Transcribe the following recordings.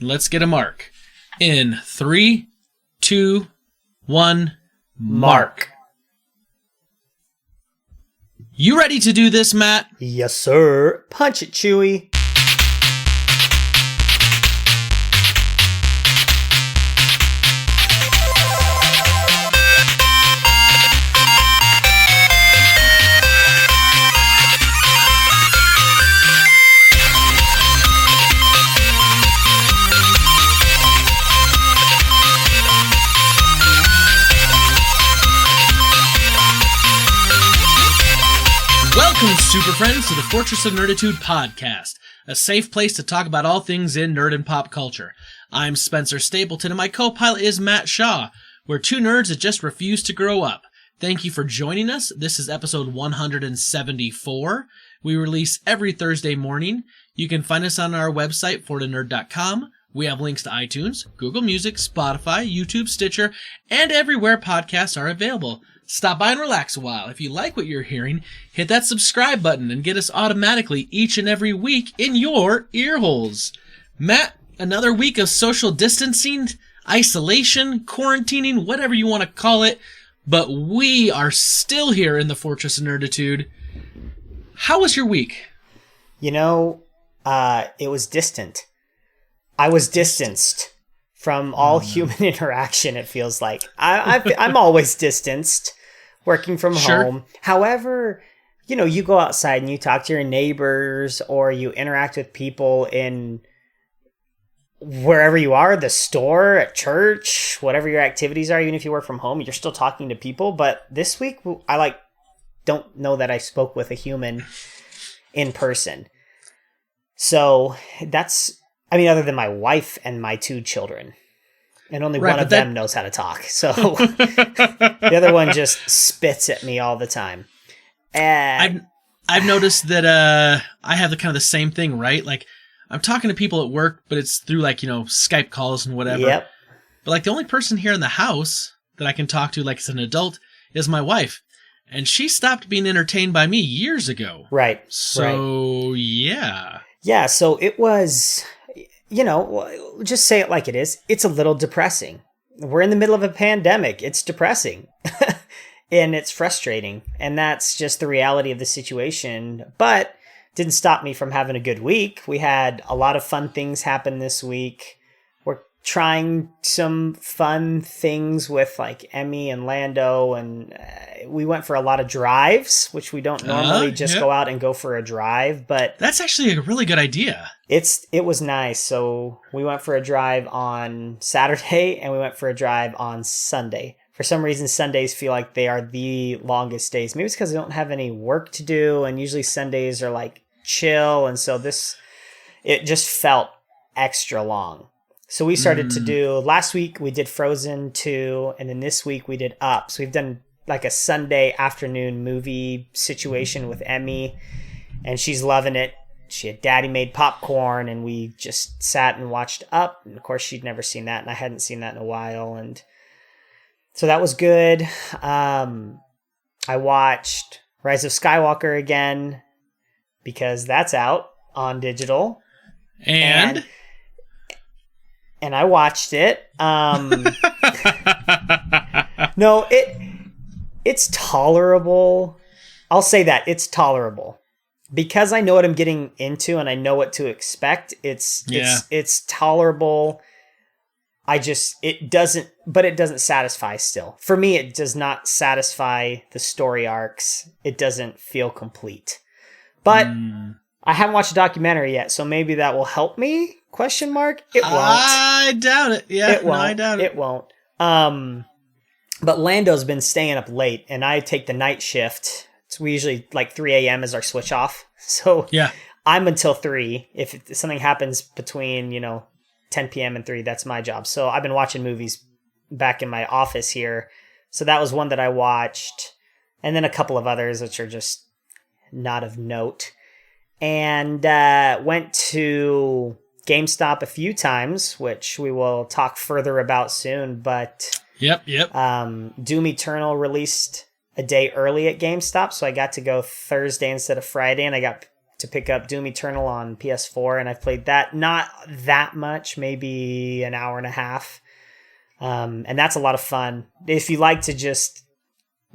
Let's get a mark. In 3, 2, 1, mark. You ready to do this, Matt? Yes, sir. Punch it, Chewy. Welcome, super friends, to the Fortress of Nerditude podcast, a safe place to talk about all things in nerd and pop culture. I'm Spencer Stapleton, and my co-pilot is Matt Shaw. We're two nerds that just refuse to grow up. Thank you for joining us. This is episode 174. We release every Thursday morning. You can find us on our website, forthenerd.com. We have links to iTunes, Google Music, Spotify, YouTube, Stitcher, and everywhere podcasts are available. Stop by and relax a while. If you like what you're hearing, hit that subscribe button and get us automatically each and every week in your ear holes. Matt, another week of social distancing, isolation, quarantining, whatever you want to call it, but we are still here in the Fortress of Nerditude. How was your week? You know, it was distant. I was distanced from all human interaction, it feels like. I'm always distanced, working from home. However, you know, you go outside and you talk to your neighbors or you interact with people in wherever you are, the store, at church, whatever your activities are. Even if you work from home, you're still talking to people. But this week, I don't know that I spoke with a human in person. So that's... other than my wife and my two children. And only one of them knows how to talk. So the other one just spits at me all the time. And I've noticed that I have the same thing, right? Like, I'm talking to people at work, but it's through Skype calls and whatever. Yep. But the only person here in the house that I can talk to as an adult is my wife. And she stopped being entertained by me years ago. Right. So, yeah. Yeah, so it was... just say it like it is. It's a little depressing. We're in the middle of a pandemic. It's depressing. And it's frustrating. And that's just the reality of the situation. But didn't stop me from having a good week. We had a lot of fun things happen this week. We're trying some fun things with Emmy and Lando. And we went for a lot of drives, which we don't normally go out and go for a drive. But that's actually a really good idea. It was nice. So we went for a drive on Saturday and we went for a drive on Sunday. For some reason, Sundays feel like they are the longest days. Maybe it's because I don't have any work to do. And usually Sundays are chill. And so it just felt extra long. So we started to do, last week we did Frozen 2. And then this week we did Up. So we've done a Sunday afternoon movie situation with Emmy. And she's loving it. She had Daddy made popcorn, and we just sat and watched Up. And of course, she'd never seen that, and I hadn't seen that in a while. And so that was good. I watched Rise of Skywalker again because that's out on digital. And I watched it. No, it's tolerable. I'll say that. It's tolerable. Because I know what I'm getting into and I know what to expect, it's tolerable. It doesn't satisfy still. For me, it does not satisfy the story arcs. It doesn't feel complete. But I haven't watched a documentary yet, so maybe that will help me? It won't. I doubt it. Yeah, it won't. No, I doubt it. It won't. But Lando's been staying up late, and I take the night shift. We usually 3 a.m. is our switch off. So yeah, I'm until 3. If something happens between, 10 p.m. and 3, that's my job. So I've been watching movies back in my office here. So that was one that I watched. And then a couple of others, which are just not of note. And went to GameStop a few times, which we will talk further about soon. But Yep. Doom Eternal released a day early at GameStop, so I got to go Thursday instead of Friday, and I got to pick up Doom Eternal on PS4, and I've played that not that much, maybe an hour and a half. And that's a lot of fun. If you like to just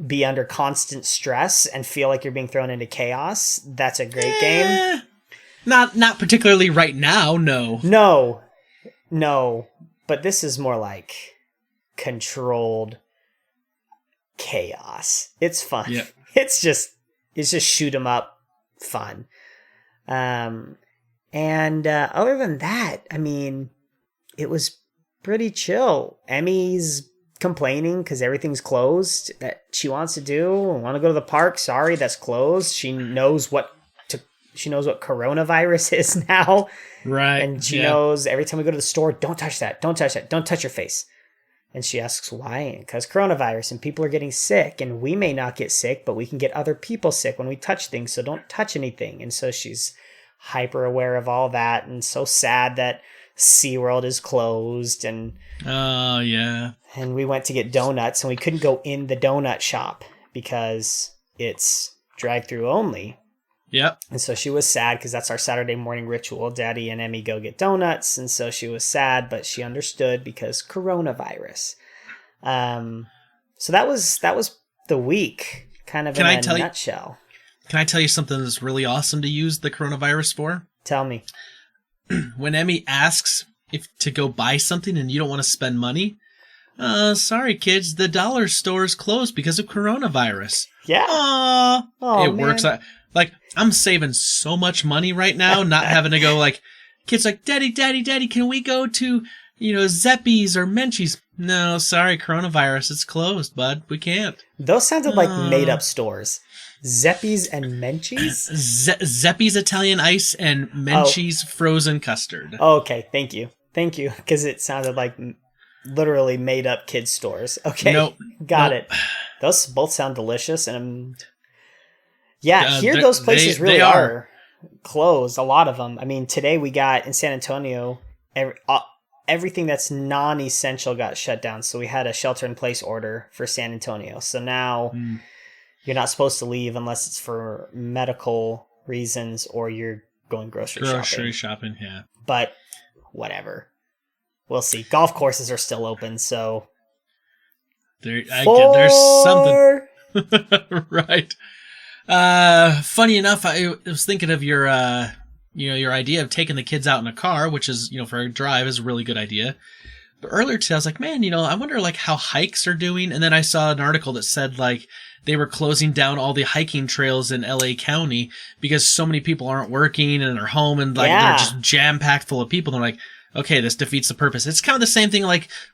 be under constant stress and feel like you're being thrown into chaos, that's a great game. Not particularly right now, no. No. But this is more like controlled chaos. It's fun. Yep. It's just shoot 'em up fun. And other than that, I mean, it was pretty chill. Emmy's complaining because everything's closed that she wants to do. I want to go to the park. Sorry, that's closed. She knows what coronavirus is now. Right. And she knows every time we go to the store, don't touch that. Don't touch that. Don't touch your face. And she asks why? Because coronavirus and people are getting sick, and we may not get sick, but we can get other people sick when we touch things. So don't touch anything. And so she's hyper aware of all that, and so sad that SeaWorld is closed. And oh yeah. And we went to get donuts, and we couldn't go in the donut shop because it's drive-through only. Yep. And so she was sad because that's our Saturday morning ritual. Daddy and Emmy go get donuts. And so she was sad, but she understood because coronavirus. So that was the week, kind of in a nutshell. Can I tell you something that's really awesome to use the coronavirus for? Tell me. When Emmy asks if to go buy something and you don't want to spend money, sorry kids, the dollar store is closed because of coronavirus. Yeah. Aww. It works. Like, I'm saving so much money right now, not having to go like, kids like, Daddy, can we go to, Zeppies or Menchie's? No, sorry, coronavirus, it's closed, bud. We can't. Those sounded like made-up stores. Zeppies and Menchie's? Zeppi's Italian Ice and Menchie's Frozen Custard. Oh, okay, thank you. Because it sounded like literally made-up kids' stores. Okay, got it. Those both sound delicious, and here those places really are closed, a lot of them. I mean, today we got in San Antonio, everything that's non-essential got shut down. So we had a shelter-in-place order for San Antonio. So now you're not supposed to leave unless it's for medical reasons or you're going grocery shopping. Yeah. But whatever. We'll see. Golf courses are still open, so... There's something... Right. Funny enough, I was thinking of your idea of taking the kids out in a car, which is, for a drive is a really good idea. But earlier today, I was like, man, I wonder how hikes are doing. And then I saw an article that said they were closing down all the hiking trails in LA County because so many people aren't working and are home and they're just jam packed full of people. And they're like, okay, this defeats the purpose. It's kind of the same thing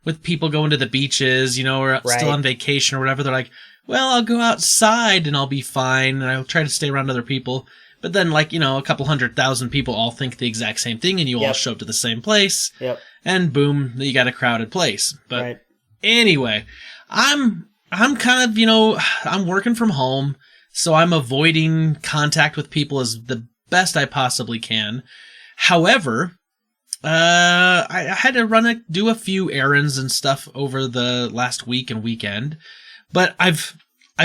with people going to the beaches, or still on vacation or whatever. They're like, well, I'll go outside and I'll be fine and I'll try to stay around other people. But then a couple 100,000 people all think the exact same thing and you all show up to the same place. Yep. And boom, you got a crowded place. But anyway, I'm kind of, I'm working from home, so I'm avoiding contact with people as the best I possibly can. However, I had to do a few errands and stuff over the last week and weekend. But I've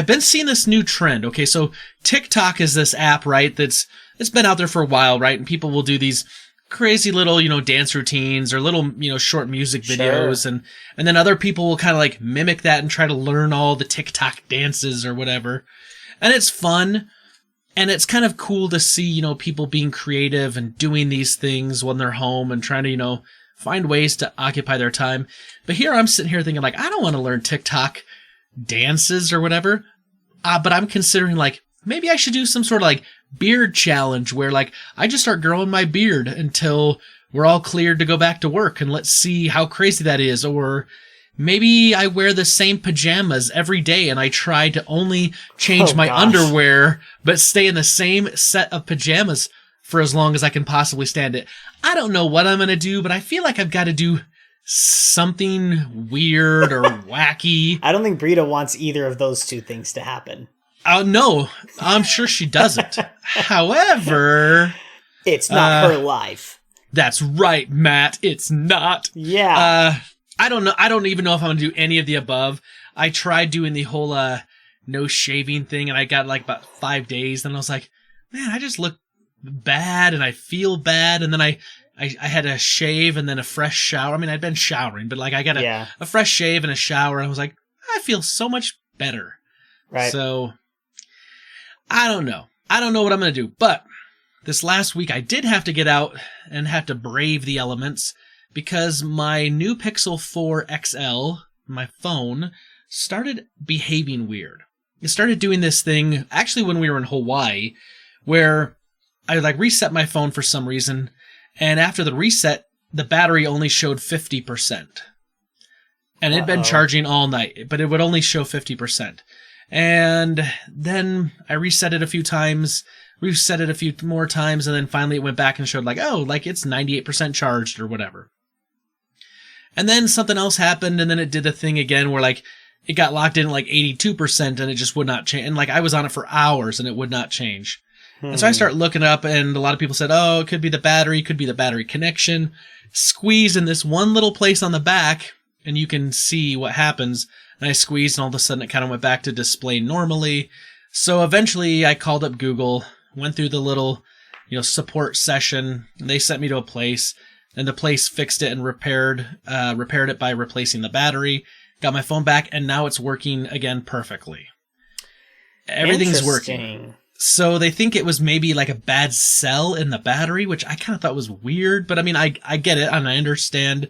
been seeing this new trend. Okay, so TikTok is this app, right? It's been out there for a while, right? And people will do these crazy little, dance routines or little, short music videos, and then other people will kind of mimic that and try to learn all the TikTok dances or whatever. And it's fun, and it's kind of cool to see, people being creative and doing these things when they're home and trying to, find ways to occupy their time. But here I'm sitting here thinking I don't want to learn TikTok dances or whatever, but I'm considering maybe I should do some sort of beard challenge where I just start growing my beard until we're all cleared to go back to work, and let's see how crazy that is. Or maybe I wear the same pajamas every day and I try to only change my underwear but stay in the same set of pajamas for as long as I can possibly stand it. I don't know what I'm going to do, but I feel like I've got to do something weird or wacky. I don't think Brita wants either of those two things to happen. No, I'm sure she doesn't. However... It's not her life. That's right, Matt. It's not. Yeah. I don't know. I don't even know if I'm going to do any of the above. I tried doing the whole no shaving thing, and I got about 5 days, and I was like, man, I just look bad and I feel bad, and then I had a shave and then a fresh shower. I mean, I'd been showering, but like I got a fresh shave and a shower, and I was like, I feel so much better. Right. So I don't know. I don't know what I'm going to do, but this last week I did have to get out and have to brave the elements because my new Pixel 4 XL, my phone, started behaving weird. It started doing this thing, actually when we were in Hawaii, where I like reset my phone for some reason, and after the reset, the battery only showed 50%. And it'd been charging all night, but it would only show 50%. And then I reset it a few times, reset it a few more times, and then finally it went back and showed like, oh, like it's 98% charged or whatever. And then something else happened, and then it did the thing again where like it got locked in at like 82% and it just would not change. And like I was on it for hours and it would not change. And so I start looking up, and a lot of people said, oh, it could be the battery connection. Squeeze in this one little place on the back, and you can see what happens. And I squeezed, and all of a sudden it kind of went back to display normally. So eventually I called up Google, went through the little, support session, and they sent me to a place, and the place fixed it and repaired it by replacing the battery. Got my phone back, and now it's working again perfectly. Everything's working. So they think it was maybe like a bad cell in the battery, which I kind of thought was weird. But I mean, I get it, and I understand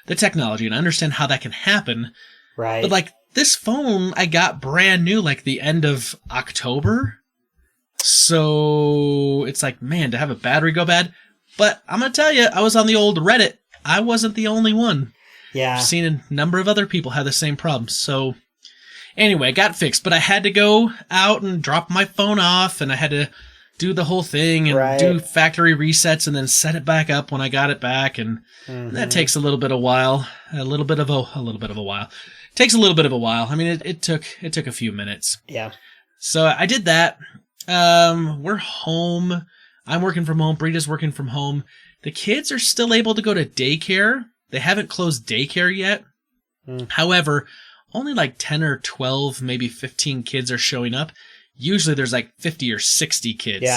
the technology, and I understand how that can happen. Right. But like this phone, I got brand new like the end of October. So it's like, man, to have a battery go bad. But I'm going to tell you, I was on the old Reddit. I wasn't the only one. Yeah. I've seen a number of other people have the same problem. So anyway, it got fixed, but I had to go out and drop my phone off, and I had to do the whole thing and do factory resets and then set it back up when I got it back. And that takes a little bit of a while. Takes a little bit of a while. I mean, it took a few minutes. Yeah. So I did that. We're home. I'm working from home. Brita's working from home. The kids are still able to go to daycare. They haven't closed daycare yet. However, only like 10 or 12, maybe 15 kids are showing up. Usually there's like 50 or 60 kids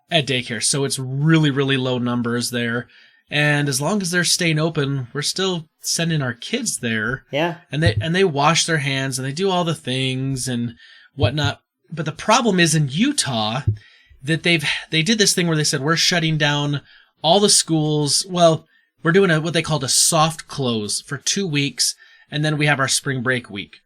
at daycare. So it's really, really low numbers there. And as long as they're staying open, we're still sending our kids there. Yeah. And they wash their hands and they do all the things and whatnot. But the problem is in Utah that they did this thing where they said, we're shutting down all the schools. Well, we're doing what they called a soft close for 2 weeks. And then we have our spring break week.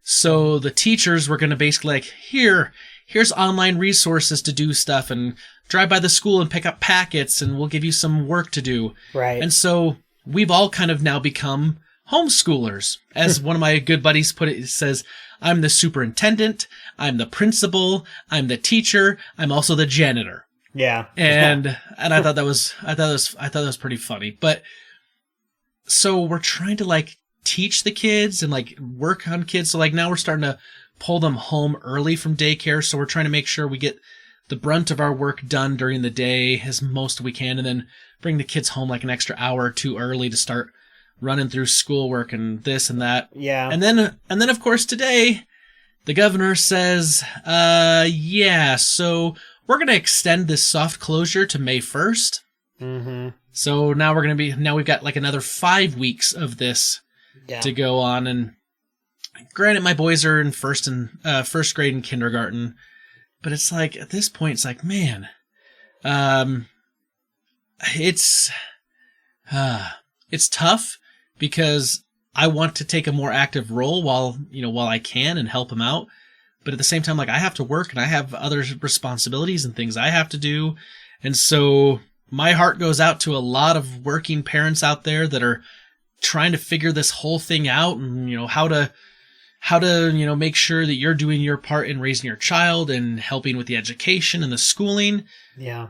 So the teachers were going to basically like, here's online resources to do stuff and drive by the school and pick up packets and we'll give you some work to do. Right. And so we've all kind of now become homeschoolers. As one of my good buddies put it, says, I'm the superintendent, I'm the principal, I'm the teacher, I'm also the janitor. Yeah. And I thought that was pretty funny. But so we're trying to like teach the kids and like work on kids. So like now we're starting to pull them home early from daycare. So we're trying to make sure we get the brunt of our work done during the day as most we can, and then bring the kids home like an extra hour or two early to start running through schoolwork and this and that. Yeah. And then of course today the governor says, so we're going to extend this soft closure to May 1st. Mm-hmm. So now we've got like another 5 weeks of this to go on. And granted, my boys are in first grade and kindergarten, but it's like, at this point, it's like, man, it's tough because I want to take a more active role while I can and help them out. But at the same time, like I have to work and I have other responsibilities and things I have to do. And so my heart goes out to a lot of working parents out there that are trying to figure this whole thing out and, how to make sure that you're doing your part in raising your child and helping with the education and the schooling. Yeah.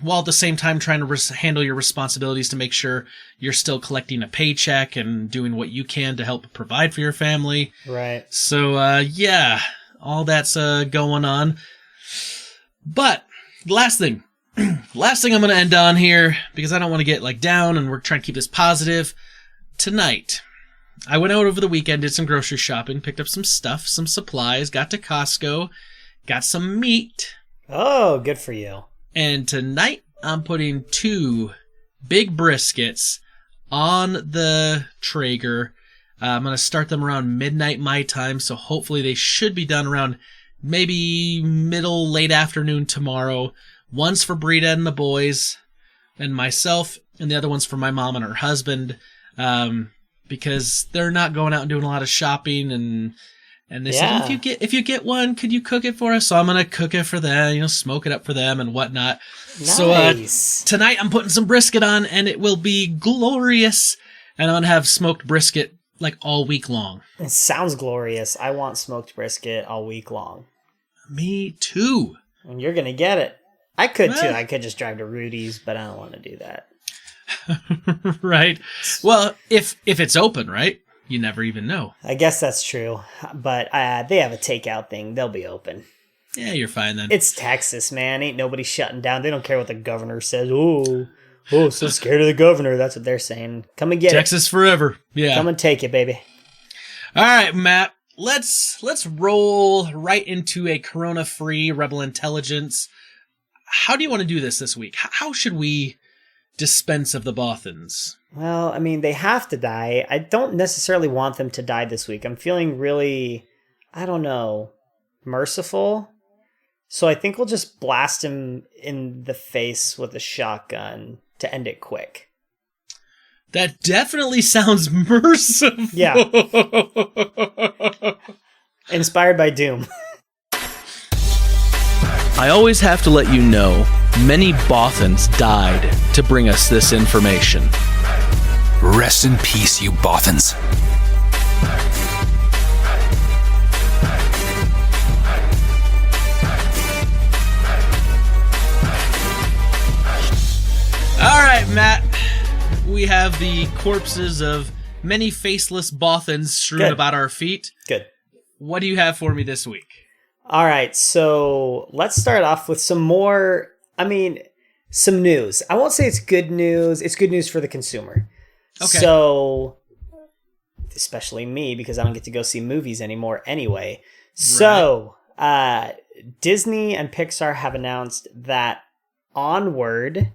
While at the same time trying to handle your responsibilities to make sure you're still collecting a paycheck and doing what you can to help provide for your family. Right. So, all that's going on. But last thing I'm going to end on here because I don't want to get like down and we're trying to keep this positive. Tonight, I went out over the weekend, did some grocery shopping, picked up some stuff, some supplies, got to Costco, got some meat. Oh, good for you. And tonight, I'm putting 2 big briskets on the Traeger. I'm going to start them around midnight my time, so hopefully they should be done around maybe middle, late afternoon tomorrow. One's for Brita and the boys and myself, and the other one's for my mom and her husband, because they're not going out and doing a lot of shopping, and they said, if you get one, could you cook it for us? So I'm going to cook it for them, smoke it up for them and whatnot. Nice. So tonight I'm putting some brisket on, and it will be glorious, and I'm going to have smoked brisket like all week long. It sounds glorious. I want smoked brisket all week long. Me too. And you're going to get it. I could too. I could just drive to Rudy's, but I don't want to do that. Right. Well, if it's open, right? You never even know. I guess that's trpe, but they have a takeout thing. They'll be open. Yeah, you're fine then. It's Texas, man. Ain't nobody shutting down. They don't care what the governor says. Oh, so scared of the governor. That's what they're saying. Come and get Texas forever. Yeah. Come and take it, baby. All right, Matt. Let's roll right into a corona-free Rebel Intelligence. How do you want to do this week? How should we dispense of the Bothans? Well, I mean, they have to die. I don't necessarily want them to die this week. I'm feeling really, I don't know, merciful. So I think we'll just blast him in the face with a shotgun to end it quick. That definitely sounds merciful. Yeah. Inspired by Doom. I always have to let you know, many Bothans died to bring us this information. Rest in peace, you Bothans. All right, Matt. We have the corpses of many faceless Bothans strewn about our feet. Good. What do you have for me this week? All right, so let's start off with some news. I won't say it's good news. It's good news for the consumer. Okay. So, especially me, because I don't get to go see movies anymore anyway. So, Disney and Pixar have announced that Onward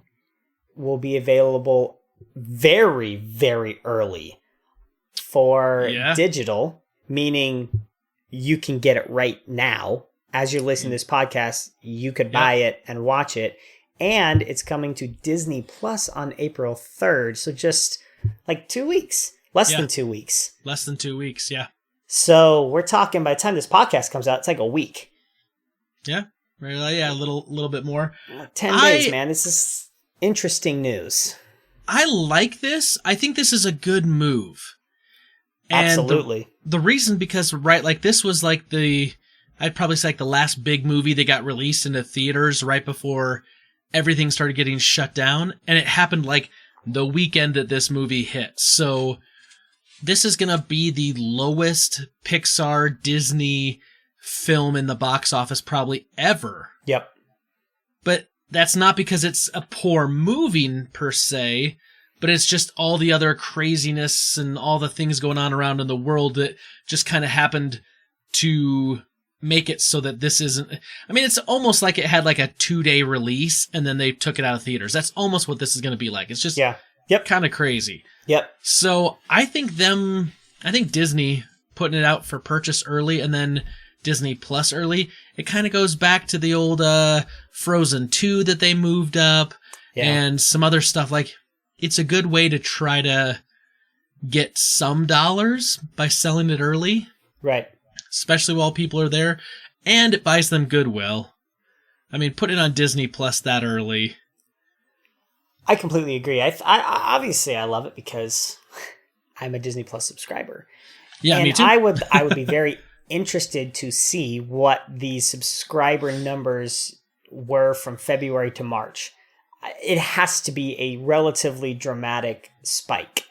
will be available very, very early for digital, meaning you can get it right now. As you're listening to this podcast, you could buy it and watch it. And it's coming to Disney Plus on April 3rd. So just like 2 weeks. Less than 2 weeks. Less than 2 weeks, yeah. So we're talking, by the time this podcast comes out, it's like a week. Yeah. Yeah, a little bit more. 10 days, man. This is interesting news. I like this. I think this is a good move. And absolutely. The reason, because, this was I'd probably say the last big movie that got released into theaters right before everything started getting shut down. And it happened the weekend that this movie hit. So this is going to be the lowest Pixar Disney film in the box office probably ever. Yep. But that's not because it's a poor movie per se, but it's just all the other craziness and all the things going on around in the world that just kind of happened to make it so that this isn't... I mean, it's almost like it had a 2-day release and then they took it out of theaters. That's almost what this is going to be like. It's just kind of crazy. Yep. So I think Disney putting it out for purchase early and then Disney Plus early, it kind of goes back to the old Frozen 2 that they moved up and some other stuff. It's a good way to try to get some dollars by selling it early. Right. Especially while people are there. And it buys them goodwill. I mean, put it on Disney Plus that early. I completely agree. I obviously I love it because I'm a Disney Plus subscriber. Yeah, and me too. I would be very interested to see what the subscriber numbers were from February to March. It has to be a relatively dramatic spike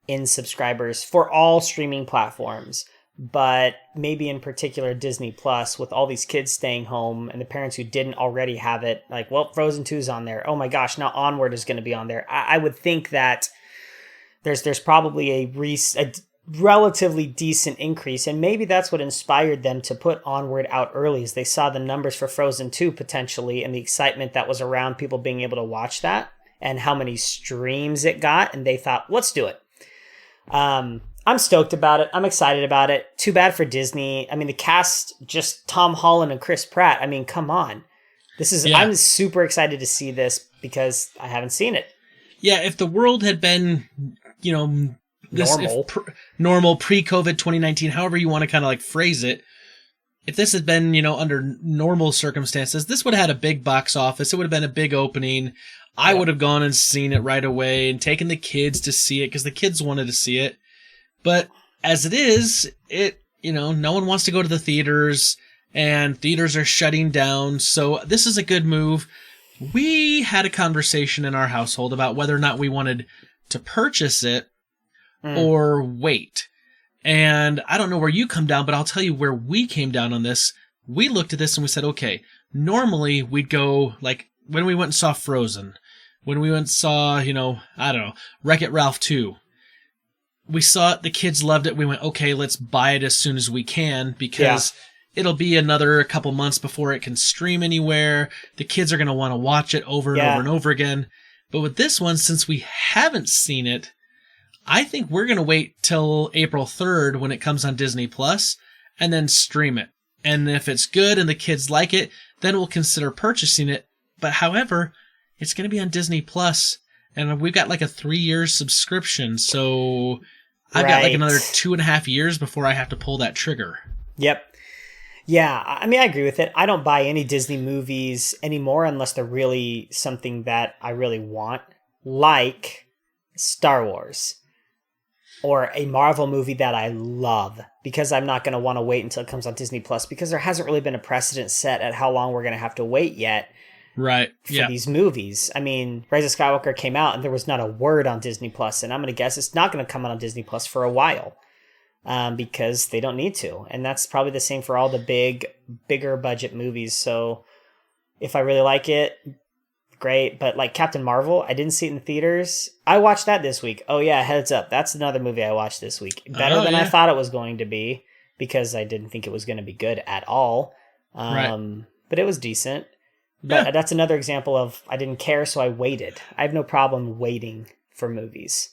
in subscribers for all streaming platforms, but maybe in particular Disney Plus, with all these kids staying home and the parents who didn't already have it, Frozen 2 is on there. Oh my gosh, now Onward is going to be on there. I would think that there's probably a relatively decent increase, and maybe that's what inspired them to put Onward out early, is they saw the numbers for Frozen 2 potentially and the excitement that was around people being able to watch that and how many streams it got, and they thought, let's do it. I'm stoked about it. I'm excited about it. Too bad for Disney. I mean, the cast, just Tom Holland and Chris Pratt. I mean, come on. I'm super excited to see this because I haven't seen it. Yeah, if the world had been, normal pre-COVID 2019, however you want to kind of like phrase it, if this had been, under normal circumstances, this would have had a big box office. It would have been a big opening. I would have gone and seen it right away and taken the kids to see it because the kids wanted to see it. But as it is, no one wants to go to the theaters and theaters are shutting down. So this is a good move. We had a conversation in our household about whether or not we wanted to purchase it or wait. And I don't know where you come down, but I'll tell you where we came down on this. We looked at this and we said, okay, normally we'd go like when we went and saw Frozen, when we went and saw, Wreck-It Ralph 2. We saw it, the kids loved it. We went, okay, let's buy it as soon as we can because it'll be another couple months before it can stream anywhere. The kids are going to want to watch it over and over and over again. But with this one, since we haven't seen it, I think we're going to wait till April 3rd when it comes on Disney Plus and then stream it. And if it's good and the kids like it, then we'll consider purchasing it. But however, it's going to be on Disney Plus and we've got like a 3-year subscription. So I've got like another 2.5 years before I have to pull that trigger. Yep. Yeah, I mean, I agree with it. I don't buy any Disney movies anymore unless they're really something that I really want, like Star Wars or a Marvel movie that I love, because I'm not going to want to wait until it comes on Disney Plus because there hasn't really been a precedent set at how long we're going to have to wait yet. Right. For these movies. I mean, Rise of Skywalker came out and there was not a word on Disney Plus, and I'm going to guess it's not going to come out on Disney Plus for a while because they don't need to. And that's probably the same for all the bigger budget movies. So if I really like it, great. But like Captain Marvel, I didn't see it in the theaters. I watched that this week. Oh yeah, heads up. That's another movie I watched this week. Better than I thought it was going to be because I didn't think it was going to be good at all. But it was decent. But that's another example of I didn't care, so I waited. I have no problem waiting for movies.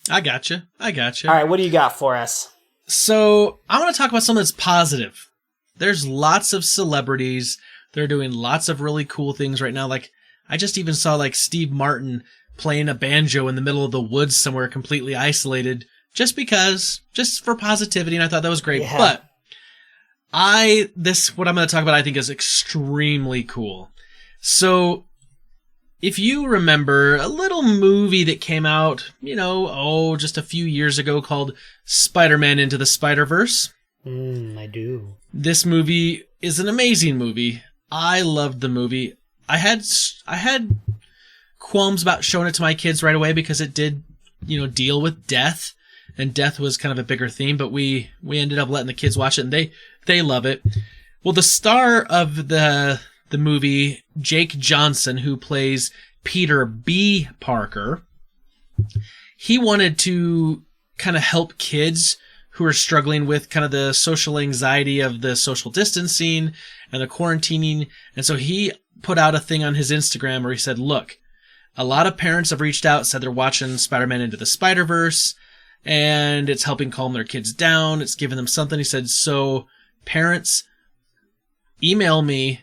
I gotcha. All right, what do you got for us? So I want to talk about something that's positive. There's lots of celebrities. They're doing lots of really cool things right now. Like I just even saw like Steve Martin playing a banjo in the middle of the woods somewhere completely isolated just for positivity, and I thought that was great. Yeah. But what I'm going to talk about I think is extremely cool. So, if you remember a little movie that came out, just a few years ago called Spider-Man Into the Spider-Verse. I do. This movie is an amazing movie. I loved the movie. I had qualms about showing it to my kids right away because it did, deal with death, and death was kind of a bigger theme, but we ended up letting the kids watch it, and they love it. Well, the star of the movie, Jake Johnson, who plays Peter B. Parker, he wanted to kind of help kids who are struggling with kind of the social anxiety of the social distancing and the quarantining. And so he put out a thing on his Instagram where he said, look, a lot of parents have reached out, said they're watching Spider-Man Into the Spider-Verse, and it's helping calm their kids down. It's giving them something. He said, so parents, email me,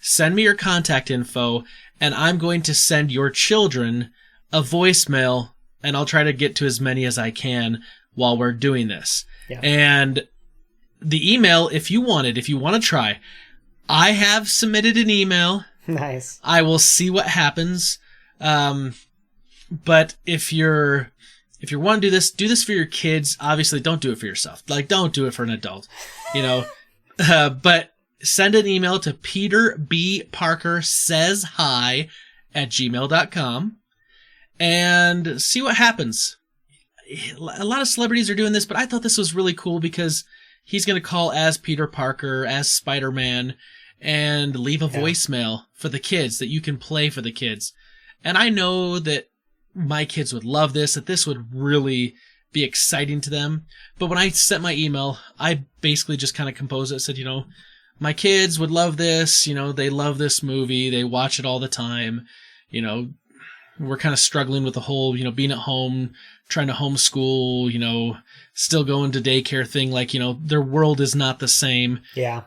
send me your contact info, and I'm going to send your children a voicemail, and I'll try to get to as many as I can while we're doing this. Yeah. And the email, if you want to try, I have submitted an email. Nice. I will see what happens. But if you want to do this for your kids, obviously don't do it for yourself. Like, don't do it for an adult, but send an email to peterbparkersayshi@gmail.com and see what happens. A lot of celebrities are doing this, but I thought this was really cool because he's going to call as Peter Parker, as Spider-Man, and leave a voicemail for the kids that you can play for the kids. And I know that my kids would love this, that this would really be exciting to them. But when I sent my email, I basically just kind of composed it, said, my kids would love this, they love this movie, they watch it all the time, we're kind of struggling with the whole, being at home, trying to homeschool, still going to daycare thing, like, their world is not the same. Yeah.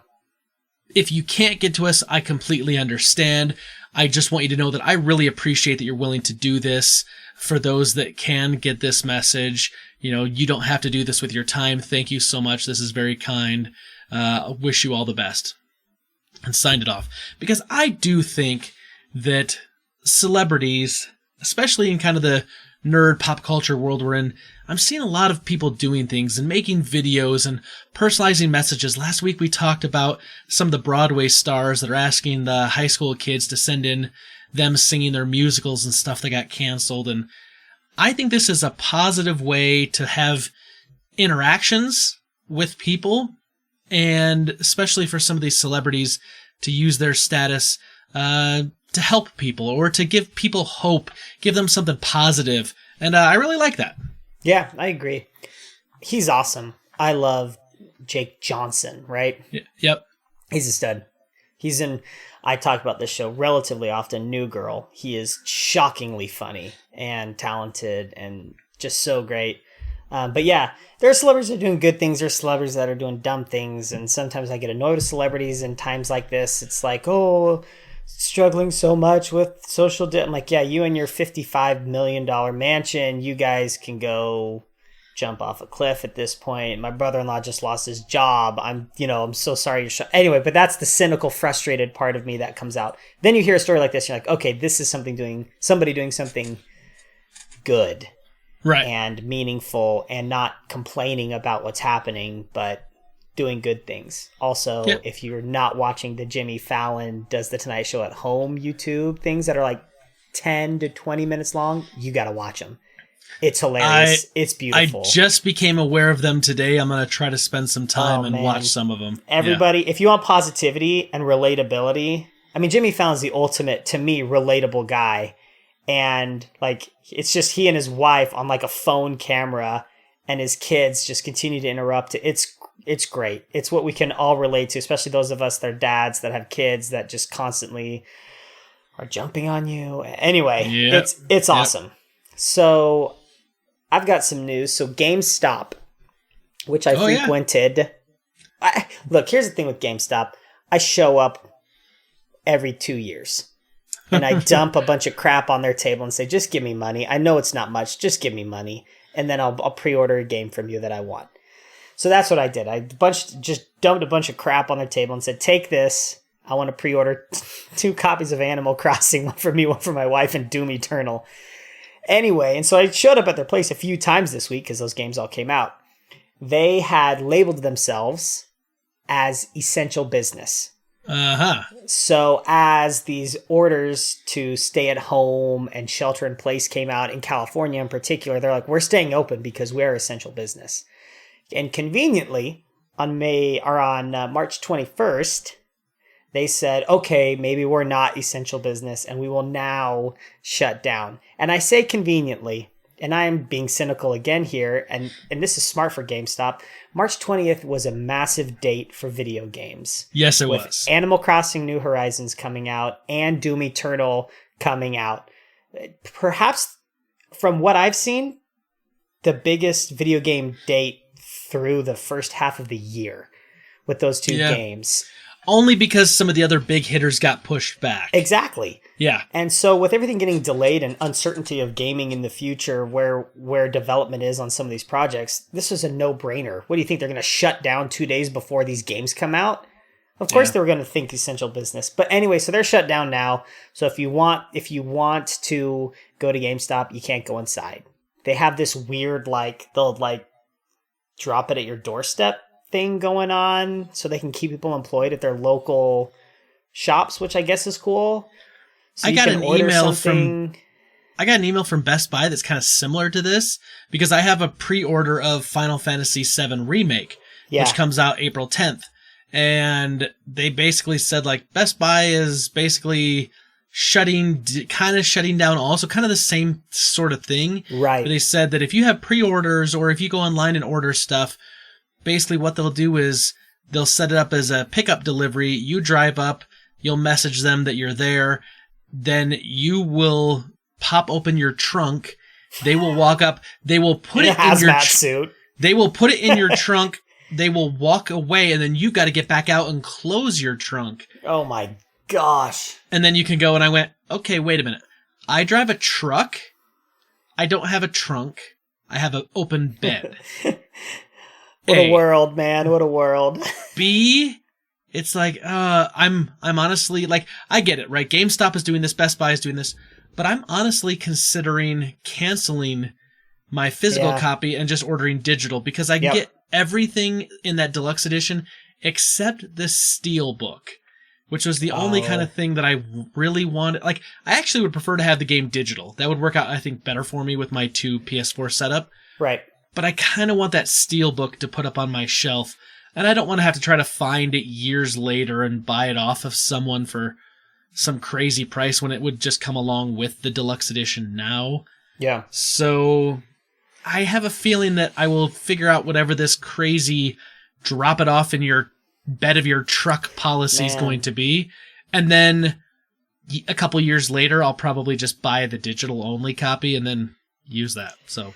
If you can't get to us, I completely understand. I just want you to know that I really appreciate that you're willing to do this. For those that can get this message, you don't have to do this with your time. Thank you so much. This is very kind. Wish you all the best. And signed it off. Because I do think that celebrities, especially in kind of the nerd pop culture world we're in, I'm seeing a lot of people doing things and making videos and personalizing messages. Last week we talked about some of the Broadway stars that are asking the high school kids to send in them singing their musicals and stuff that got canceled. And I think this is a positive way to have interactions with people, and especially for some of these celebrities to use their status to help people or to give people hope, give them something positive. And I really like that. Yeah, I agree. He's awesome. I love Jake Johnson, right? Yep. He's a stud. He's in, I talk about this show relatively often, New Girl. He is shockingly funny and talented and just so great. But yeah, there are celebrities that are doing good things. There are celebrities that are doing dumb things. And sometimes I get annoyed with celebrities in times like this. It's like, struggling so much with social debt. I'm like, yeah, you and your $55 million mansion, you guys can go jump off a cliff at this point. My brother-in-law just lost his job. I'm so sorry. Anyway, but that's the cynical, frustrated part of me that comes out. Then you hear a story like this, you're like, okay, this is somebody doing something good. Right. And meaningful and not complaining about what's happening, but doing good things. Also, If you're not watching the Jimmy Fallon Does the Tonight Show at Home YouTube things that are like 10 to 20 minutes long, you got to watch them. It's hilarious. It's beautiful. I just became aware of them today. I'm going to try to spend some time and watch some of them. Everybody, if you want positivity and relatability, I mean, Jimmy Fallon's the ultimate, to me, relatable guy. And like, it's just he and his wife on like a phone camera, and his kids just continue to interrupt. It's great. It's what we can all relate to, especially those of us that are dads that have kids that just constantly are jumping on you. Anyway, it's awesome. So I've got some news. So GameStop, which I frequented. Look, here's the thing with GameStop. I show up every 2 years. And I dump a bunch of crap on their table and say, just give me money. I know it's not much. Just give me money. And then I'll pre-order a game from you that I want. So that's what I did. I just dumped a bunch of crap on their table and said, take this. I want to pre-order 2 copies of Animal Crossing, one for me, one for my wife, and Doom Eternal. Anyway, and so I showed up at their place a few times this week because those games all came out. They had labeled themselves as essential business. Uh-huh. So as these orders to stay at home and shelter in place came out in California in particular, they're like, we're staying open because we're essential business. And conveniently, on March 21st, they said, okay, maybe we're not essential business and we will now shut down. And I say conveniently, and I am being cynical again here, and this is smart for GameStop. March 20th was a massive date for video games. Yes, it was. Animal Crossing New Horizons coming out and Doom Eternal coming out. Perhaps, from what I've seen, the biggest video game date through the first half of the year with those two games. Only because some of the other big hitters got pushed back. Exactly. Yeah. And so with everything getting delayed and uncertainty of gaming in the future, where development is on some of these projects, this was a no-brainer. What do you think? They're going to shut down 2 days before these games come out? Of course they were going to think essential business. But anyway, so they're shut down now. So if you want to go to GameStop, you can't go inside. They have this weird, they'll drop it at your doorstep thing going on so they can keep people employed at their local shops, which I guess is cool. So I got an email from Best Buy that's kind of similar to this because I have a pre-order of Final Fantasy VII Remake, which comes out April 10th. And they basically said Best Buy is basically shutting down also kind of the same sort of thing. Right. But they said that if you have pre-orders or if you go online and order stuff, basically what they'll do is they'll set it up as a pickup delivery. You drive up, you'll message them that you're there, then you will pop open your trunk. They will walk up, they will put it in your suit. They will put it in your trunk. They will walk away, and then you got to get back out and close your trunk. Oh my gosh. And then you can go, and I went, okay, wait a minute. I drive a truck. I don't have a trunk. I have an open bed. What a world, man. What a world. B, it's like, I'm honestly, like, I get it, right? GameStop is doing this, Best Buy is doing this, but I'm honestly considering canceling my physical copy and just ordering digital because I get everything in that deluxe edition except the steel book, which was the only kind of thing that I really wanted. Like, I actually would prefer to have the game digital. That would work out, I think, better for me with my 2 PS4 setup. Right. But I kind of want that steel book to put up on my shelf, and I don't want to have to try to find it years later and buy it off of someone for some crazy price when it would just come along with the deluxe edition now. Yeah. So I have a feeling that I will figure out whatever this crazy drop it off in your bed of your truck policy is going to be. And then a couple years later, I'll probably just buy the digital only copy and then use that. So.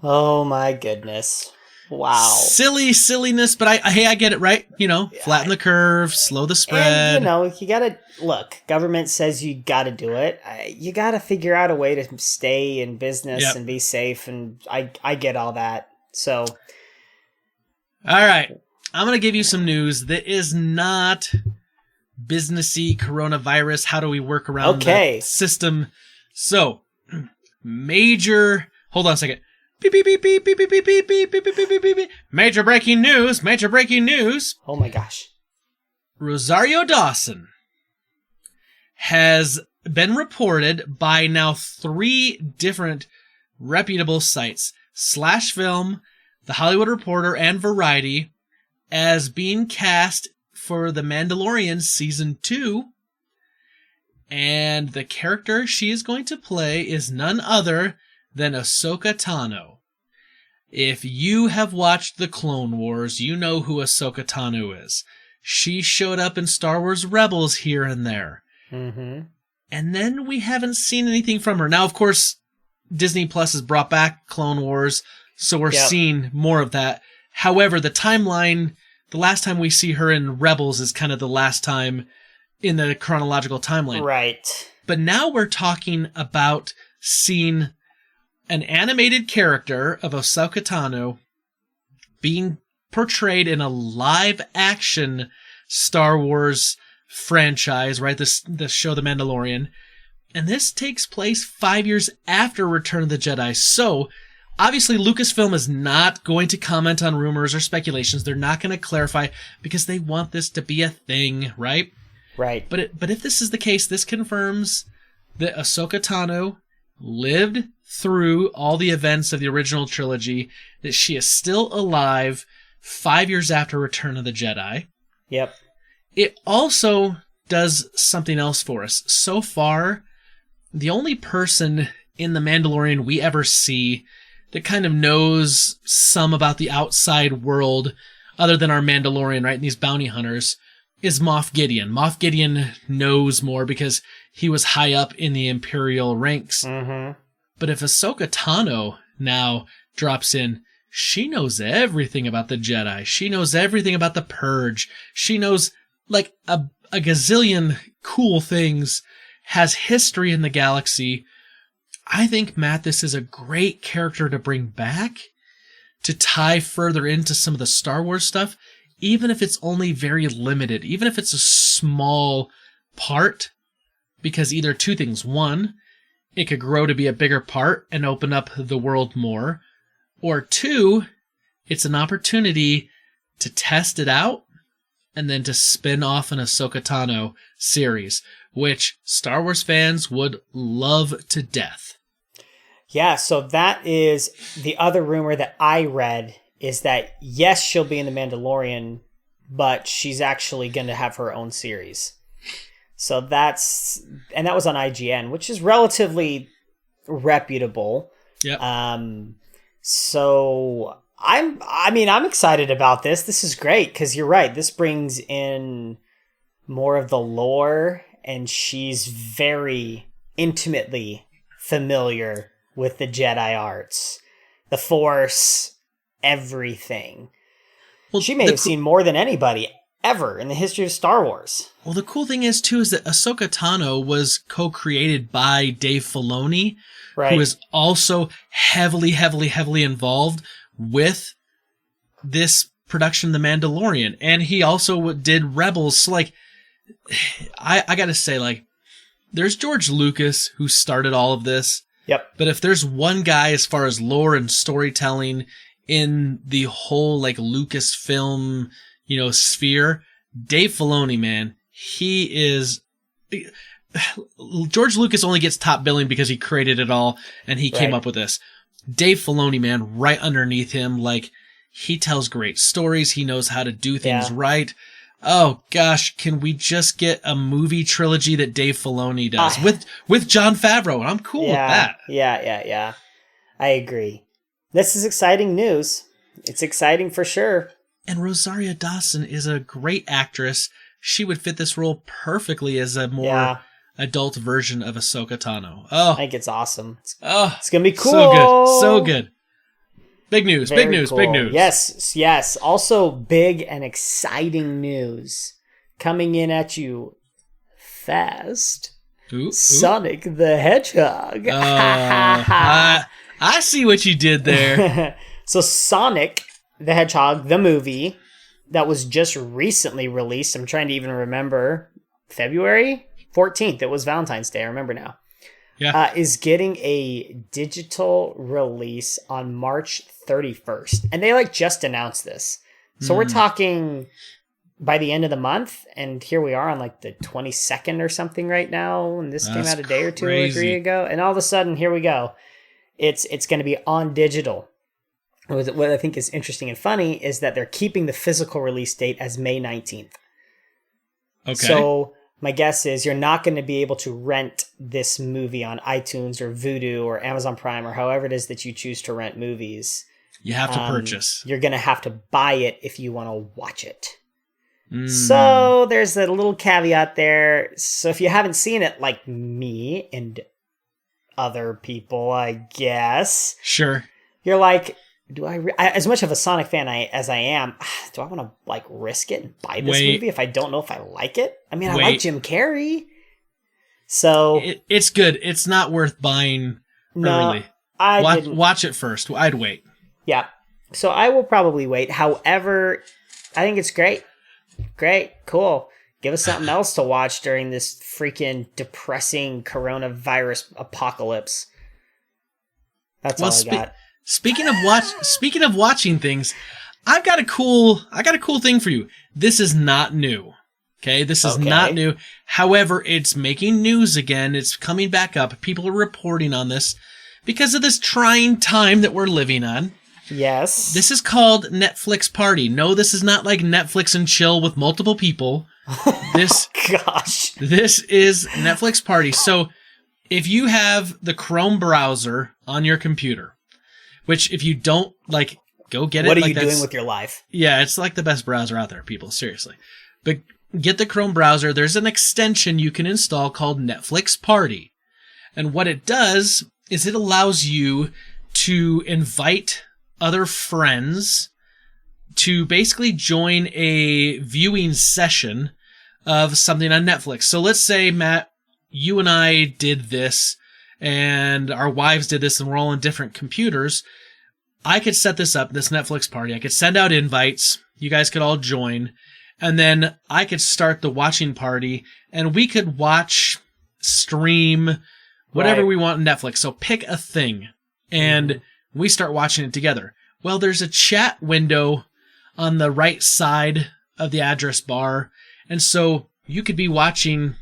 Oh my goodness. Wow. Silliness, but I get it, right? You know, flatten the curve, slow the spread. And, you know, you gotta, look, government says you gotta do it. You gotta figure out a way to stay in business and be safe, and I get all that. So. All right. I'm going to give you some news that is not businessy coronavirus. How do we work around the system? So, hold on a second. Beep, beep, beep, beep, beep, beep, beep, beep, beep, beep, beep, beep, beep, beep. Major breaking news. Oh my gosh. Rosario Dawson has been reported by now 3 different reputable sites, Slash Film, The Hollywood Reporter, and Variety, as being cast for The Mandalorian Season 2. And the character she is going to play is none other than Ahsoka Tano. If you have watched The Clone Wars, you know who Ahsoka Tano is. She showed up in Star Wars Rebels here and there. Mm-hmm. And then we haven't seen anything from her. Now, of course, Disney Plus has brought back Clone Wars, so we're seeing more of that. However, the timeline, the last time we see her in Rebels is kind of the last time in the chronological timeline. Right. But now we're talking about seeing an animated character of Ahsoka Tano being portrayed in a live-action Star Wars franchise, right? The show The Mandalorian. And this takes place 5 years after Return of the Jedi. So, obviously, Lucasfilm is not going to comment on rumors or speculations. They're not going to clarify because they want this to be a thing, right? Right. But if this is the case, this confirms that Ahsoka Tano lived through all the events of the original trilogy, that she is still alive 5 years after Return of the Jedi. Yep. It also does something else for us. So far, the only person in The Mandalorian we ever see that kind of knows some about the outside world, other than our Mandalorian, right, and these bounty hunters, is Moff Gideon. Moff Gideon knows more because he was high up in the Imperial ranks. Mm-hmm. But if Ahsoka Tano now drops in, she knows everything about the Jedi. She knows everything about the Purge. She knows, like, a gazillion cool things, has history in the galaxy. I think, Matt, this is a great character to bring back, to tie further into some of the Star Wars stuff, even if it's only very limited, even if it's a small part, because either two things. One, it could grow to be a bigger part and open up the world more. Or two, it's an opportunity to test it out and then to spin off an Ahsoka Tano series, which Star Wars fans would love to death. Yeah, so that is the other rumor that I read, is that yes, she'll be in The Mandalorian, but she's actually going to have her own series. So that was on IGN, which is relatively reputable. Yep. So I'm excited about this. This is great because you're right. This brings in more of the lore, and she's very intimately familiar with the Jedi arts, the Force, everything. Well, she may have seen more than anybody ever in the history of Star Wars. Well, the cool thing is, too, is that Ahsoka Tano was co-created by Dave Filoni, right, who is also heavily involved with this production of The Mandalorian. And he also did Rebels. So, like, I gotta say, like, there's George Lucas, who started all of this. Yep. But if there's one guy as far as lore and storytelling in the whole, like, Lucasfilm, sphere, Dave Filoni, man, he is... George Lucas only gets top billing because he created it all and he came up with this. Dave Filoni, man, right underneath him, like, he tells great stories. He knows how to do things right. Oh gosh, can we just get a movie trilogy that Dave Filoni does with Jon Favreau? And I'm cool with that. Yeah. I agree. This is exciting news. It's exciting for sure. And Rosario Dawson is a great actress. She would fit this role perfectly as a more adult version of Ahsoka Tano. Oh, I think it's awesome. It's gonna be cool. So good. Big news. Very big news. cool. Big news. Yes. Also, big and exciting news coming in at you fast. Ooh. Sonic the Hedgehog. I see what you did there. So Sonic the Hedgehog, the movie that was just recently released. I'm trying to even remember. February 14th. It was Valentine's Day. I remember now. Yeah. Is getting a digital release on March 31st. And they just announced this. So we're talking by the end of the month. And here we are on the 22nd or something right now. And this came out a day or two or three ago. And all of a sudden, here we go. It's going to be on digital. What I think is interesting and funny is that they're keeping the physical release date as May 19th. Okay. So my guess is you're not going to be able to rent this movie on iTunes or Vudu or Amazon Prime or however it is that you choose to rent movies. You have to purchase. You're going to have to buy it if you want to watch it. So there's a little caveat there. So if you haven't seen it, like me and other people, I guess. Sure. You're like, as much of a Sonic fan as I am, do I want to risk it and buy this movie if I don't know if I like it? I mean, I like Jim Carrey, so it's good. It's not worth buying early. Watch it first. I'd wait. Yeah, so I will probably wait. However, I think it's great, cool. Give us something else to watch during this freaking depressing coronavirus apocalypse. That's all I got. Speaking of watching things, I've got a cool thing for you. This is not new. Okay, this is not new. However, it's making news again. It's coming back up. People are reporting on this because of this trying time that we're living on. Yes. This is called Netflix Party. No, this is not like Netflix and chill with multiple people. This is Netflix Party. So, if you have the Chrome browser on your computer, which if you don't, go get it. What are you doing with your life? Yeah, it's the best browser out there, people. Seriously. But get the Chrome browser. There's an extension you can install called Netflix Party. And what it does is it allows you to invite other friends to basically join a viewing session of something on Netflix. So let's say, Matt, you and I did this, and our wives did this, and we're all on different computers. I could set this up, this Netflix Party. I could send out invites. You guys could all join. And then I could start the watching party, and we could watch, stream, whatever we want on Netflix. So pick a thing, and we start watching it together. Well, there's a chat window on the right side of the address bar. And so you could be watching,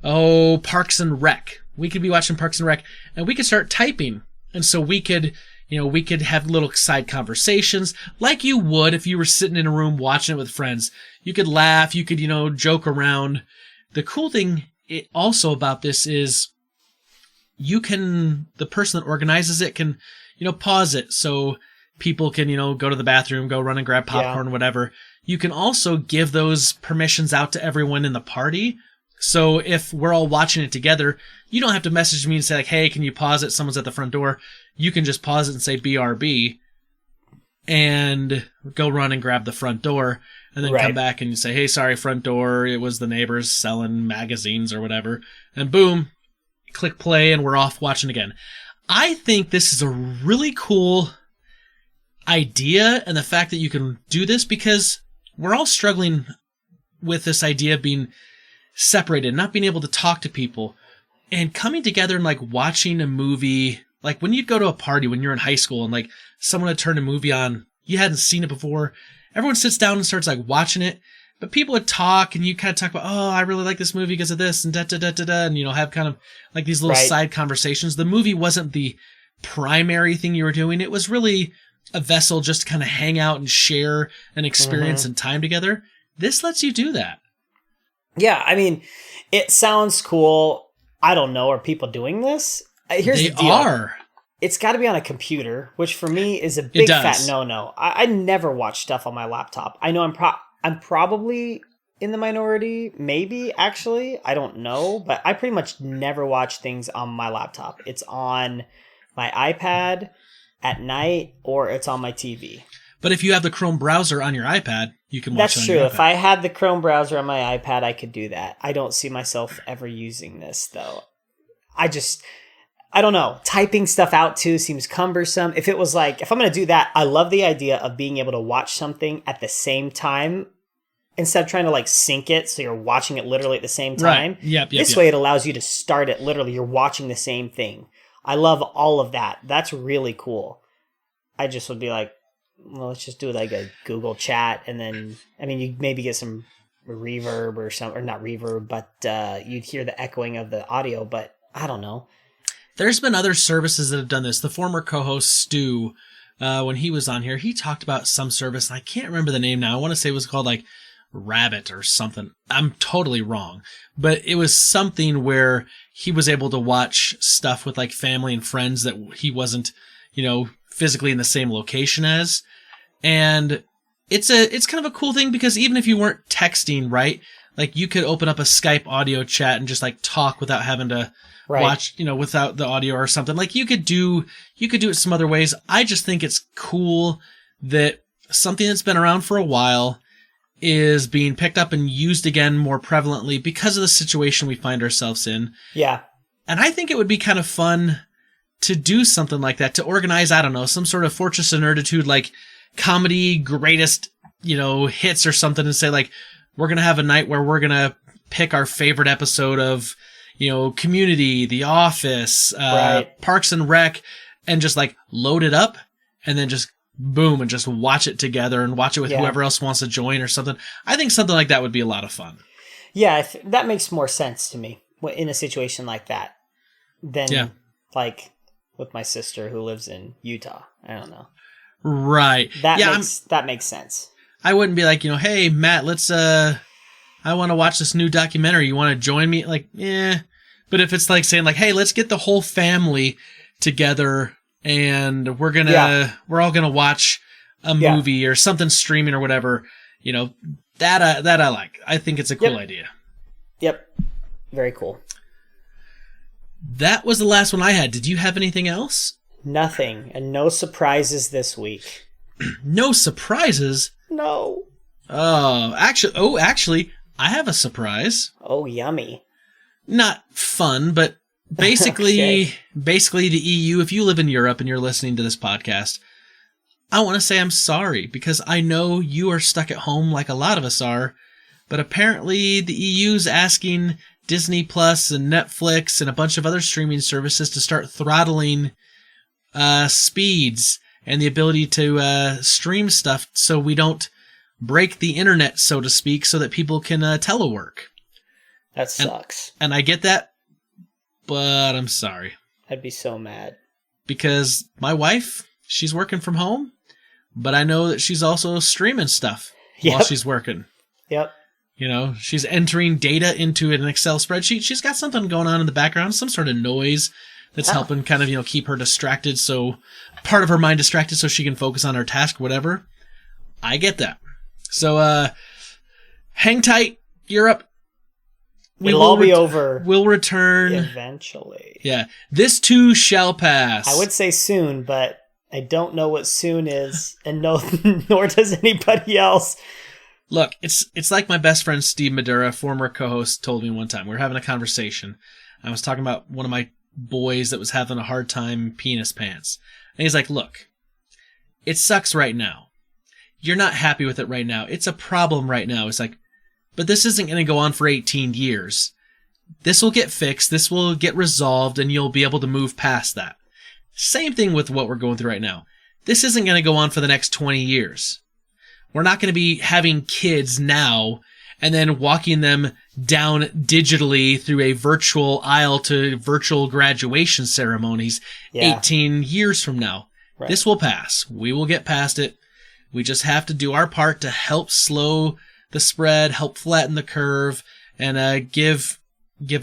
Parks and Rec. We could be watching Parks and Rec, and we could start typing. And so we could have little side conversations like you would if you were sitting in a room watching it with friends. You could laugh, you could, joke around. The cool thing it also about this is the person that organizes it can, pause it so people can, go to the bathroom, go run and grab popcorn, whatever. You can also give those permissions out to everyone in the party. So if we're all watching it together, you don't have to message me and say like, hey, can you pause it? Someone's at the front door. You can just pause it and say BRB and go run and grab the front door and then come back and you say, hey, sorry, front door. It was the neighbors selling magazines or whatever. And boom, click play and we're off watching again. I think this is a really cool idea, and the fact that you can do this, because we're all struggling with this idea of being separated, not being able to talk to people, and coming together and like watching a movie. Like when you'd go to a party when you're in high school and like someone had turned a movie on, you hadn't seen it before, everyone sits down and starts like watching it, but people would talk and you kind of talk about, oh, I really like this movie because of this and da-da-da-da-da, and have kind of like these little side conversations. The movie wasn't the primary thing you were doing. It was really a vessel just to kind of hang out and share an experience and time together. This lets you do that. Yeah, I mean, it sounds cool. I don't know. Are people doing this? Here's the deal. They are. It's got to be on a computer, which for me is a big fat no-no. I never watch stuff on my laptop. I know I'm probably in the minority, maybe, actually. I don't know. But I pretty much never watch things on my laptop. It's on my iPad at night, or it's on my TV. But if you have the Chrome browser on your iPad, you can watch That's it on true. your iPad. If I had the Chrome browser on my iPad, I could do that. I don't see myself ever using this, though. I don't know. Typing stuff out, too, seems cumbersome. If it was like, if I'm going to do that, I love the idea of being able to watch something at the same time instead of trying to like sync it so you're watching it literally at the same time. Right. Yep. This way it allows you to start it literally. You're watching the same thing. I love all of that. That's really cool. I just would be like, well, let's just do like a Google chat. And then, I mean, you maybe get some reverb or something, or not reverb, but you'd hear the echoing of the audio, but I don't know. There's been other services that have done this. The former co-host, Stu, when he was on here, he talked about some service, and I can't remember the name now. I want to say it was called like Rabbit or something. I'm totally wrong. But it was something where he was able to watch stuff with like family and friends that he wasn't, physically in the same location as. And it's kind of a cool thing because even if you weren't texting, right? Like you could open up a Skype audio chat and just like talk without having to watch, without the audio or something. Like you could do it some other ways. I just think it's cool that something that's been around for a while is being picked up and used again more prevalently because of the situation we find ourselves in. Yeah. And I think it would be kind of fun to do something like that, to organize, I don't know, some sort of Fortress of Nerditude, like comedy greatest, hits or something, and say like, we're going to have a night where we're going to pick our favorite episode of, Community, The Office, Parks and Rec, and just like load it up and then just boom and just watch it together and watch it with whoever else wants to join or something. I think something like that would be a lot of fun. Yeah, that makes more sense to me in a situation like that than like with my sister who lives in Utah. I don't know. Right. That makes sense. I wouldn't be like, hey, Matt, I want to watch this new documentary. You want to join me? Like, But if it's like saying like, hey, let's get the whole family together and we're all gonna watch a movie or something streaming or whatever, that I like. I think it's a cool idea. Yep. Very cool. That was the last one I had. Did you have anything else? Nothing. And no surprises this week. No surprises? No. Actually, I have a surprise. Oh, yummy. Not fun, but basically the EU, if you live in Europe and you're listening to this podcast, I want to say I'm sorry because I know you are stuck at home like a lot of us are, but apparently the EU's asking Disney Plus and Netflix and a bunch of other streaming services to start throttling speeds and the ability to stream stuff so we don't break the internet, so to speak, so that people can telework. That sucks. And I get that, but I'm sorry. I'd be so mad. Because my wife, she's working from home, but I know that she's also streaming stuff while she's working. Yep. You know, she's entering data into an Excel spreadsheet. She's got something going on in the background, some sort of noise that's helping kind of, you know, keep her distracted. So part of her mind distracted so she can focus on her task, whatever. I get that. So, hang tight, Europe. It'll all be over. We'll return. Eventually. Yeah. This too shall pass. I would say soon, but I don't know what soon is, and no, nor does anybody else. Look, it's like my best friend Steve Madura, former co-host, told me one time. We were having a conversation. I was talking about one of my boys that was having a hard time penis pants. And he's like, look, it sucks right now. You're not happy with it right now. It's a problem right now. It's like, but this isn't going to go on for 18 years. This will get fixed. This will get resolved, and you'll be able to move past that. Same thing with what we're going through right now. This isn't going to go on for the next 20 years. We're not going to be having kids now and then walking them down digitally through a virtual aisle to virtual graduation ceremonies 18 years from now. Right. This will pass. We will get past it. We just have to do our part to help slow the spread, help flatten the curve, and give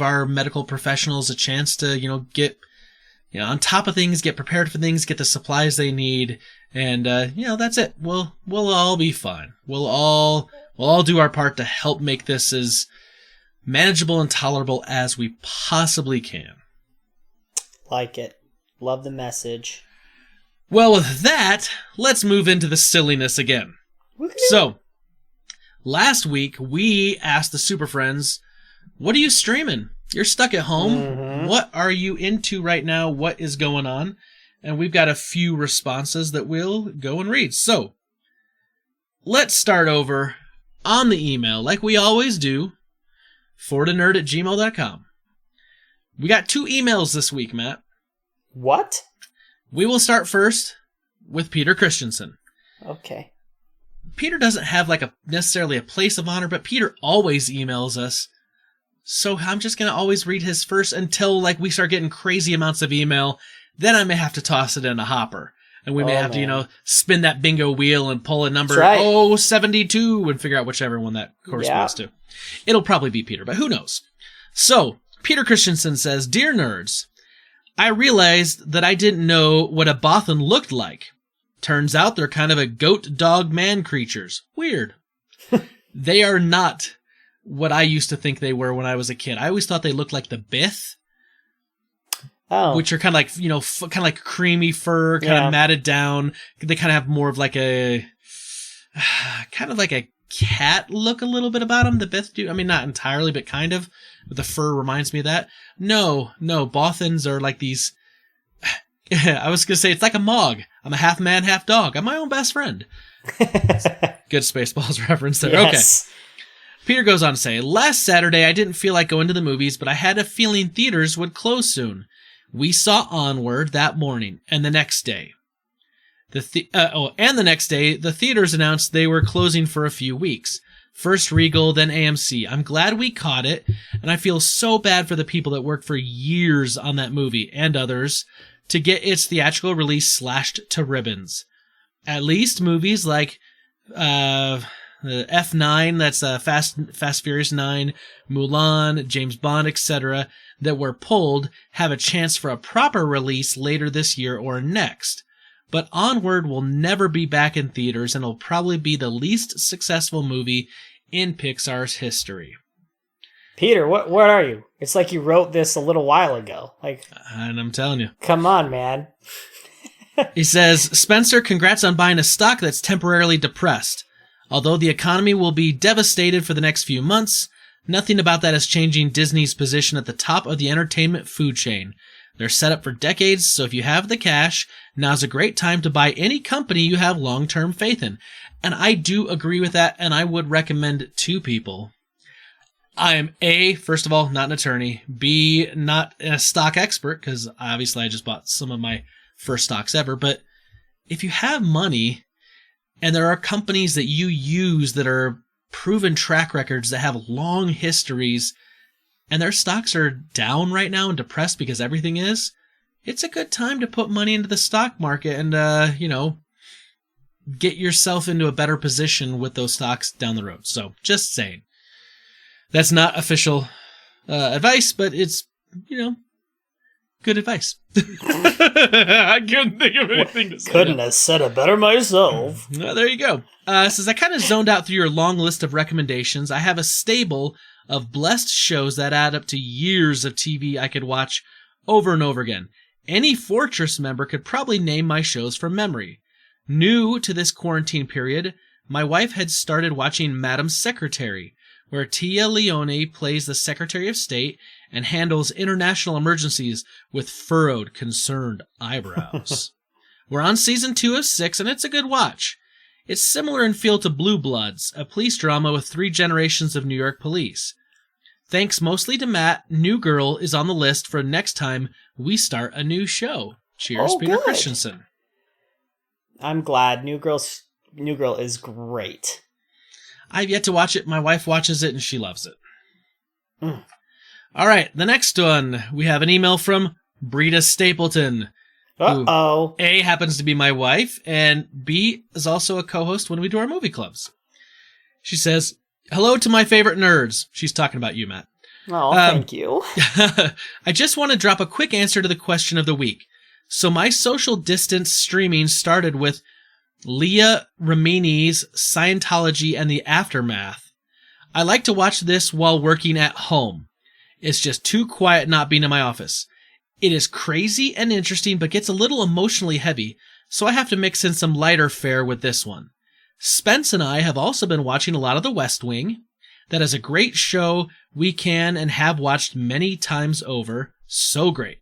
our medical professionals a chance to, you know, get, you know, on top of things, get prepared for things, get the supplies they need, and you know, that's it. We'll all be fine. We'll all do our part to help make this as manageable and tolerable as we possibly can. Like it. Love the message. Well, with that, let's move into the silliness again. So, last week we asked the Super Friends, what are you streaming? You're stuck at home. Mm-hmm. What are you into right now? What is going on? And we've got a few responses that we'll go and read. So, let's start over on the email, like we always do, fordanerd@gmail.com. We got 2 emails this week, Matt. What? We will start first with Peter Christensen. Okay. Peter doesn't have like necessarily a place of honor, but Peter always emails us. So I'm just going to always read his first until like we start getting crazy amounts of email. Then I may have to toss it in a hopper. And we may have to, you know, spin that bingo wheel and pull a number 072 and figure out whichever one that corresponds to. It'll probably be Peter, but who knows? So, Peter Christensen says, Dear Nerds, I realized that I didn't know what a Bothan looked like. Turns out they're kind of a goat, dog, man creatures. Weird. They are not what I used to think they were when I was a kid. I always thought they looked like the Bith. Oh. Which are kind of like, you know, kind of like creamy fur, kind of matted down. They kind of have more of like a, kind of like a cat look a little bit about them. The Bith do. I mean, not entirely, but kind of. The fur reminds me of that. No, Bothans are like these. I was going to say, it's like a Mog. I'm a half man, half dog. I'm my own best friend. Good Spaceballs reference there. Yes. Okay. Peter goes on to say, last Saturday I didn't feel like going to the movies, but I had a feeling theaters would close soon. We saw Onward that morning and the next day. The next day, the theaters announced they were closing for a few weeks. First Regal, then AMC. I'm glad we caught it, and I feel so bad for the people that worked for years on that movie, and others, to get its theatrical release slashed to ribbons. At least movies like the F9, that's Fast Furious 9, Mulan, James Bond, etc., that were pulled have a chance for a proper release later this year or next. But Onward will never be back in theaters and will probably be the least successful movie in Pixar's history. Peter, what are you? It's like you wrote this a little while ago. And I'm telling you. Come on, man. He says, Spencer, congrats on buying a stock that's temporarily depressed. Although the economy will be devastated for the next few months, nothing about that is changing Disney's position at the top of the entertainment food chain. They're set up for decades, so if you have the cash, now's a great time to buy any company you have long-term faith in. And I do agree with that, and I would recommend it to people. I am A, first of all, not an attorney. B, not a stock expert, because obviously I just bought some of my first stocks ever. But if you have money, and there are companies that you use that are proven track records that have long histories, and their stocks are down right now and depressed because everything is, it's a good time to put money into the stock market and, get yourself into a better position with those stocks down the road. So, just saying. That's not official advice, but it's, good advice. I couldn't think of anything to say. Couldn't have said it better myself. Well, there you go. Since I kind of zoned out through your long list of recommendations, I have a stable of blessed shows that add up to years of TV I could watch over and over again. Any Fortress member could probably name my shows from memory. New to this quarantine period, my wife had started watching Madam Secretary, where Tia Leone plays the Secretary of State and handles international emergencies with furrowed, concerned eyebrows. We're on season 2 of 6, and it's a good watch. It's similar in feel to Blue Bloods, a police drama with 3 generations of New York police. Thanks mostly to Matt, New Girl is on the list for next time we start a new show. Cheers, Peter good. Christensen. I'm glad. New Girl is great. I've yet to watch it. My wife watches it, and she loves it. All right, the next one. We have an email from Brita Stapleton. Uh-oh. Who A, happens to be my wife, and B, is also a co-host when we do our movie clubs. She says, hello to my favorite nerds. She's talking about you, Matt. Oh, thank you. I just want to drop a quick answer to the question of the week. So my social distance streaming started with Leah Remini's Scientology and the Aftermath. I like to watch this while working at home. It's just too quiet not being in my office. It is crazy and interesting, but gets a little emotionally heavy, so I have to mix in some lighter fare with this one. Spence and I have also been watching a lot of The West Wing. That is a great show we can and have watched many times over. So great.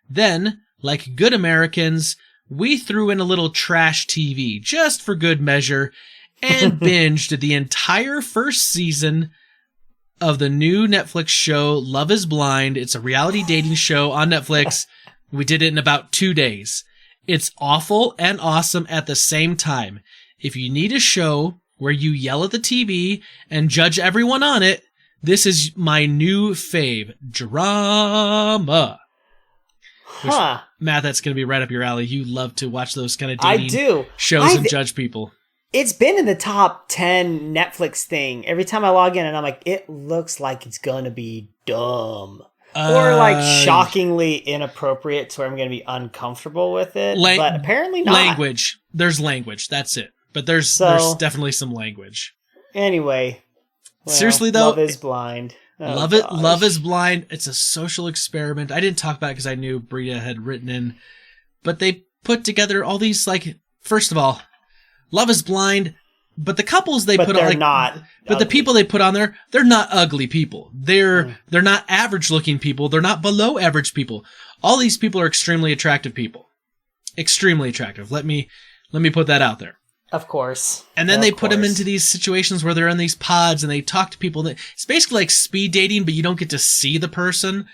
Then, like good Americans, we threw in a little trash TV just for good measure and binged the entire first season of the new Netflix show Love is Blind. It's a reality dating show on Netflix. We did it in about 2 days. It's awful and awesome at the same time. If you need a show where you yell at the TV and judge everyone on it, this is my new fave. Drama. Huh. Matt, that's going to be right up your alley. You love to watch those kind of dating shows and judge people. It's been in the top 10 Netflix thing. Every time I log in and I'm like, it looks like it's going to be dumb. Or like shockingly inappropriate to where I'm going to be uncomfortable with it. But apparently not. Language. There's language. That's it. But there's definitely some language. Anyway. Well, seriously though. Love is Blind. Oh, Love is Blind. It's a social experiment. I didn't talk about it because I knew Bria had written in. But they put together all these, like, first of all, Love is Blind, but the couples they put on, like, not but ugly. The people they put on there, they're not ugly people. They're not average looking people. They're not below average people. All these people are extremely attractive people. Extremely attractive. Let me put that out there. Of course. And then they put them into these situations where they're in these pods and they talk to people. It's basically like speed dating, but you don't get to see the person.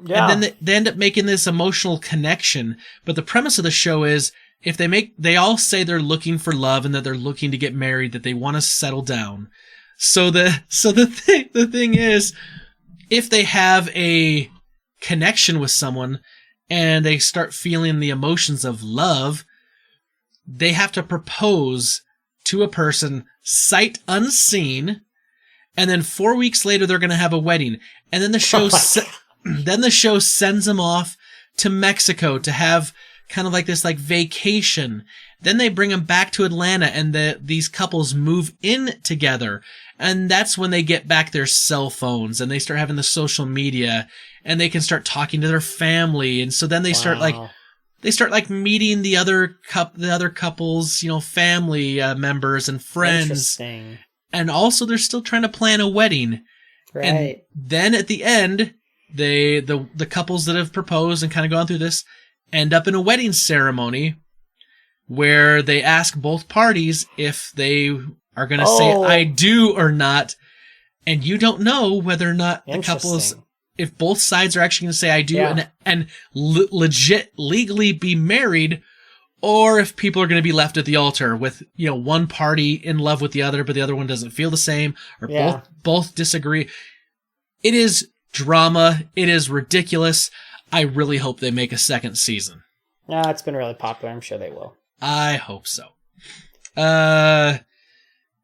Yeah. And then they end up making this emotional connection. But the premise of the show is they all say they're looking for love and that they're looking to get married, that they want to settle down. So the thing is, if they have a connection with someone and they start feeling the emotions of love, they have to propose to a person sight unseen, and then 4 weeks later they're going to have a wedding. And then the show sends them off to Mexico to have kind of like this like vacation. Then they bring them back to Atlanta, and these couples move in together. And that's when they get back their cell phones and they start having the social media, and they can start talking to their family. And so then they start meeting the other couples, family members and friends. Interesting. And also they're still trying to plan a wedding. Right. And then at the end, the couples that have proposed and kind of gone through this end up in a wedding ceremony where they ask both parties if they are going to say I do or not. And you don't know whether or not the couples, if both sides are actually going to say I do and legit legally be married, or if people are going to be left at the altar with, one party in love with the other, but the other one doesn't feel the same, or both disagree. It is drama. It is ridiculous. I really hope they make a second season. No, it's been really popular. I'm sure they will. I hope so.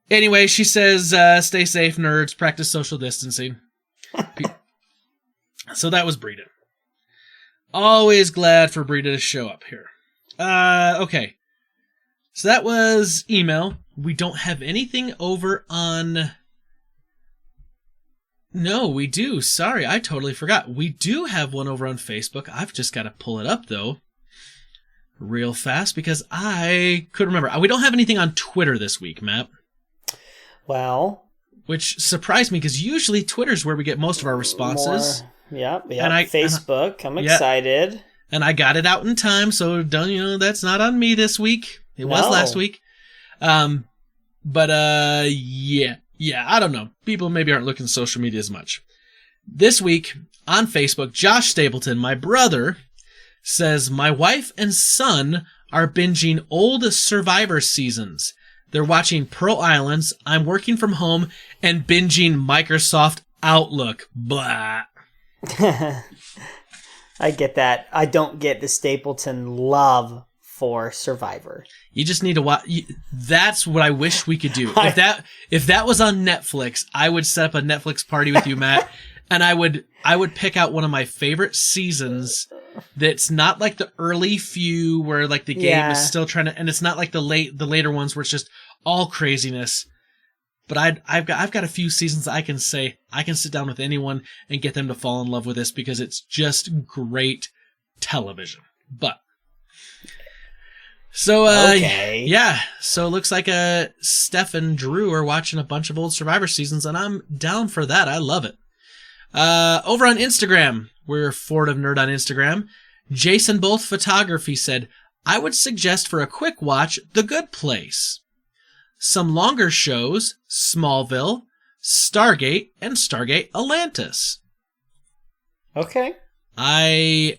Anyway, she says, stay safe, nerds, practice social distancing. So that was Brita. Always glad for Brita to show up here. Okay. So that was email. We don't have anything over on... No, we do. Sorry, I totally forgot. We do have one over on Facebook. I've just got to pull it up, though, real fast, because I couldn't remember. We don't have anything on Twitter this week, Matt. Well... Which surprised me, because usually Twitter's where we get most of our responses. Yep. Facebook. I'm excited. And I got it out in time, so that's not on me this week. It was last week. Yeah, I don't know. People maybe aren't looking at social media as much. This week, on Facebook, Josh Stapleton, my brother, says, my wife and son are binging old Survivor seasons. They're watching Pearl Islands, I'm working from home, and binging Microsoft Outlook. Blah. I get that. I don't get the Stapleton love for Survivor. You just need to watch. That's what I wish we could do. If that was on Netflix, I would set up a Netflix party with you, Matt, and I would pick out one of my favorite seasons. That's not like the early few where like the game is still trying to, and it's not like the later ones where it's just all craziness. But I've got a few seasons that I can say I can sit down with anyone and get them to fall in love with this because it's just great television. But so okay. Yeah, so it looks like Steph and Drew are watching a bunch of old Survivor seasons, and I'm down for that. I love it. Over on Instagram, we're Ford of Nerd on Instagram. Jason Both Photography said, I would suggest for a quick watch, The Good Place. Some longer shows, Smallville, Stargate, and Stargate Atlantis. Okay. I've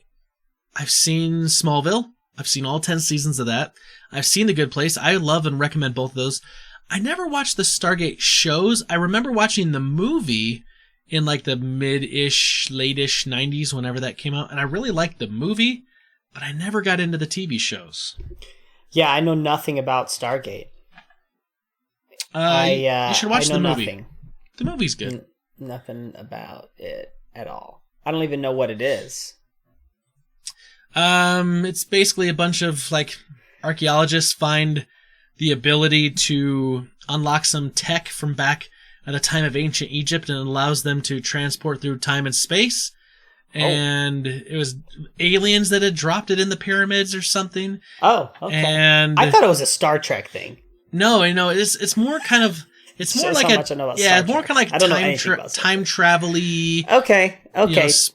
seen Smallville. I've seen all 10 seasons of that. I've seen The Good Place. I love and recommend both of those. I never watched the Stargate shows. I remember watching the movie in like the mid-ish, late-ish 90s, whenever that came out. And I really liked the movie, but I never got into the TV shows. Yeah, I know nothing about Stargate. You should watch the movie. Nothing. The movie's good. Nothing about it at all. I don't even know what it is. It's basically a bunch of like archaeologists find the ability to unlock some tech from back at a time of ancient Egypt, and it allows them to transport through time and space. And it was aliens that had dropped it in the pyramids or something. Oh, okay. And I thought it was a Star Trek thing. No, it's more kind of more like it's more kind of like time travel-y. Okay.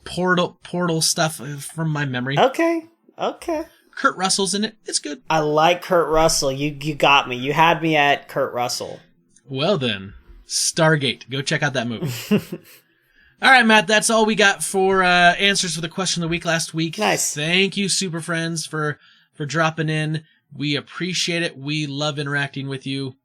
Portal stuff from my memory. Okay. Kurt Russell's in it. It's good. I like Kurt Russell. You got me. You had me at Kurt Russell. Well then, Stargate. Go check out that movie. All right, Matt, that's all we got for answers for the question of the week last week. Nice. Thank you, Super Friends, for dropping in. We appreciate it. We love interacting with you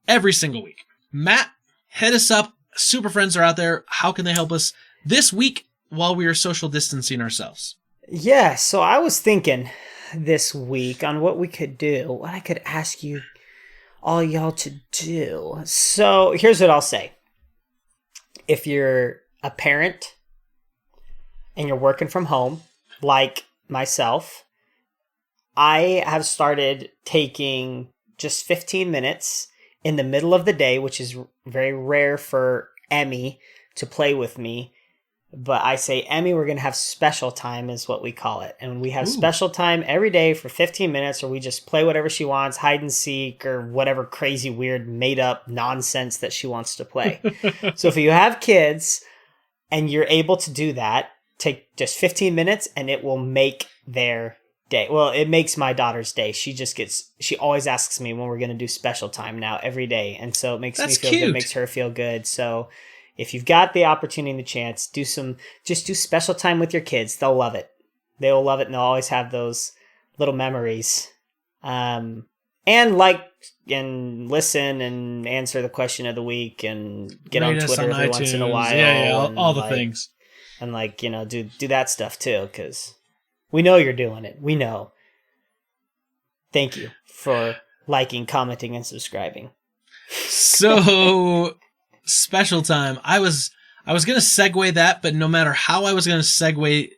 every single week. Matt, hit us up. Super Friends are out there. How can they help us this week while we are social distancing ourselves? Yeah, so I was thinking this week on what we could do, what I could ask you all y'all to do. So here's what I'll say. If you're a parent and you're working from home, like myself, I have started taking just 15 minutes in the middle of the day, which is very rare for Emmy to play with me. But I say, Emmy, we're going to have special time is what we call it. And we have special time every day for 15 minutes where we just play whatever she wants, hide and seek, or whatever crazy, weird, made up nonsense that she wants to play. So if you have kids and you're able to do that, take just 15 minutes and it will make their day. Well, it makes my daughter's day. She always asks me when we're going to do special time now every day. And so it makes me feel good, makes her feel good. So if you've got the opportunity and the chance, do special time with your kids. They'll love it. They will love it, and they'll always have those little memories. And listen and answer the question of the week and get on Twitter every once in a while. Yeah, all the things. And do that stuff too, because we know you're doing it. We know. Thank you for liking, commenting, and subscribing. So, special time. I was going to segue that, but no matter how I was going to segue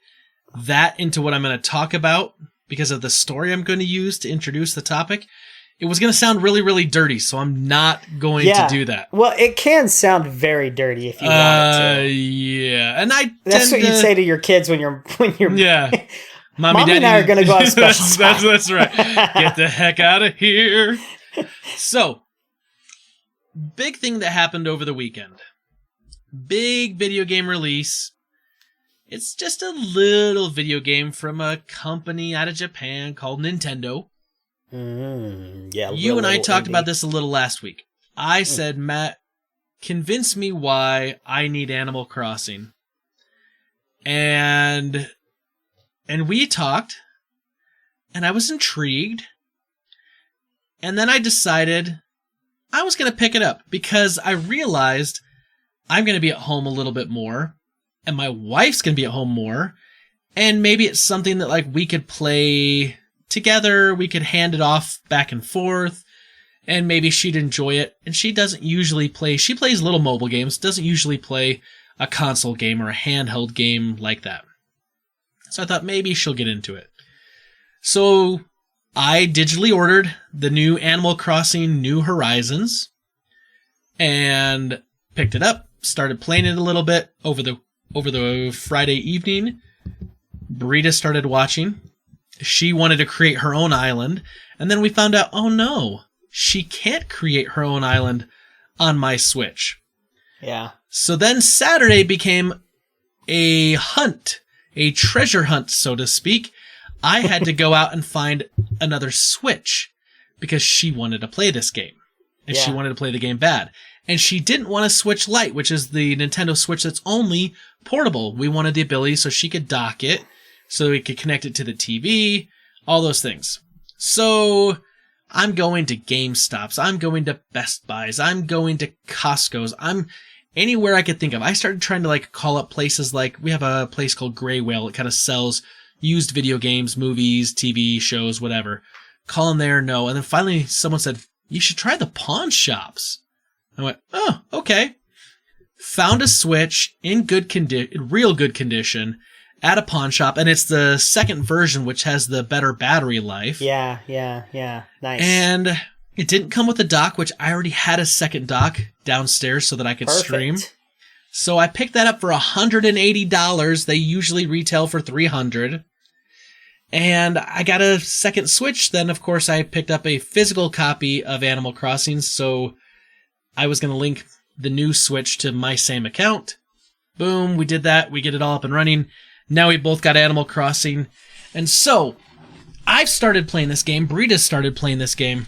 that into what I'm going to talk about, because of the story I'm going to use to introduce the topic, it was going to sound really, really dirty, so I'm not going to do that. Well, it can sound very dirty if you want it to. Yeah, and that's what you'd say to your kids when you're yeah. Mommy and I are going to go on special time. That's right. Get the heck out of here. So, big thing that happened over the weekend. Big video game release. It's just a little video game from a company out of Japan called Nintendo. Yeah. You and I talked about this a little last week. I said, Matt, convince me why I need Animal Crossing. And we talked, and I was intrigued. And then I decided I was going to pick it up because I realized I'm going to be at home a little bit more, and my wife's going to be at home more, and maybe it's something that like we could play together, we could hand it off back and forth, and maybe she'd enjoy it. And she doesn't usually play, she plays little mobile games, doesn't usually play a console game or a handheld game like that. So I thought maybe she'll get into it. So I digitally ordered the new Animal Crossing New Horizons and picked it up, started playing it a little bit over the Friday evening. Brita started watching. She wanted to create her own island, and then we found out, oh no, she can't create her own island on my Switch. Yeah. So then Saturday became a hunt, a treasure hunt, so to speak. I had to go out and find another Switch because she wanted to play this game, and she wanted to play the game bad. And she didn't want a Switch Lite, which is the Nintendo Switch that's only portable. We wanted the ability so she could dock it, so we could connect it to the TV, all those things. So I'm going to GameStops, I'm going to Best Buys, I'm going to Costco's, I'm anywhere I could think of. I started trying to like call up places like, we have a place called Gray Whale. It kind of sells used video games, movies, TV shows, whatever. Call in there, no. And then finally someone said, you should try the pawn shops. I went, oh, okay. Found a Switch in real good condition at a pawn shop, and it's the second version, which has the better battery life. Yeah. Nice. And it didn't come with a dock, which I already had a second dock downstairs so that I could stream. So I picked that up for $180. They usually retail for $300. And I got a second Switch. Then, of course, I picked up a physical copy of Animal Crossing, so I was going to link the new Switch to my same account. Boom, we did that. We get it all up and running. Now we both got Animal Crossing. And so, I've started playing this game. Brita started playing this game.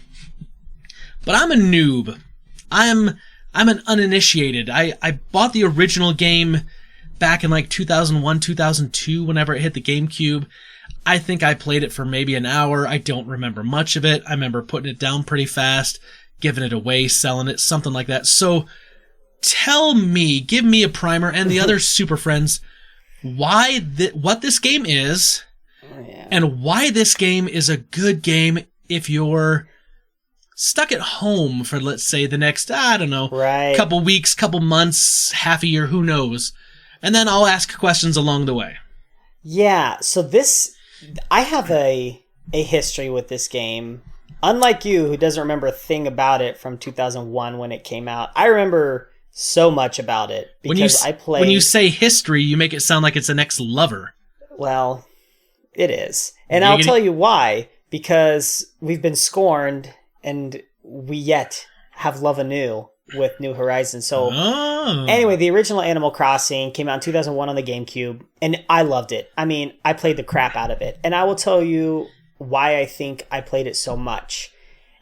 But I'm a noob. I'm an uninitiated. I bought the original game back in like 2001, 2002, whenever it hit the GameCube. I think I played it for maybe an hour. I don't remember much of it. I remember putting it down pretty fast, giving it away, selling it, something like that. So, give me a primer, and the other super friends, what this game is, and why this game is a good game if you're stuck at home for, let's say, the next, couple weeks, couple months, half a year, who knows. And then I'll ask questions along the way. Yeah, so I have a history with this game. Unlike you, who doesn't remember a thing about it from 2001 when it came out, I remember so much about it because I played. When you say history, you make it sound like it's an ex-lover. Well, it is. And I'll tell you why. Because we've been scorned and we yet have love anew with New Horizons. So anyway, the original Animal Crossing came out in 2001 on the GameCube, and I loved it. I mean, I played the crap out of it. And I will tell you why I think I played it so much.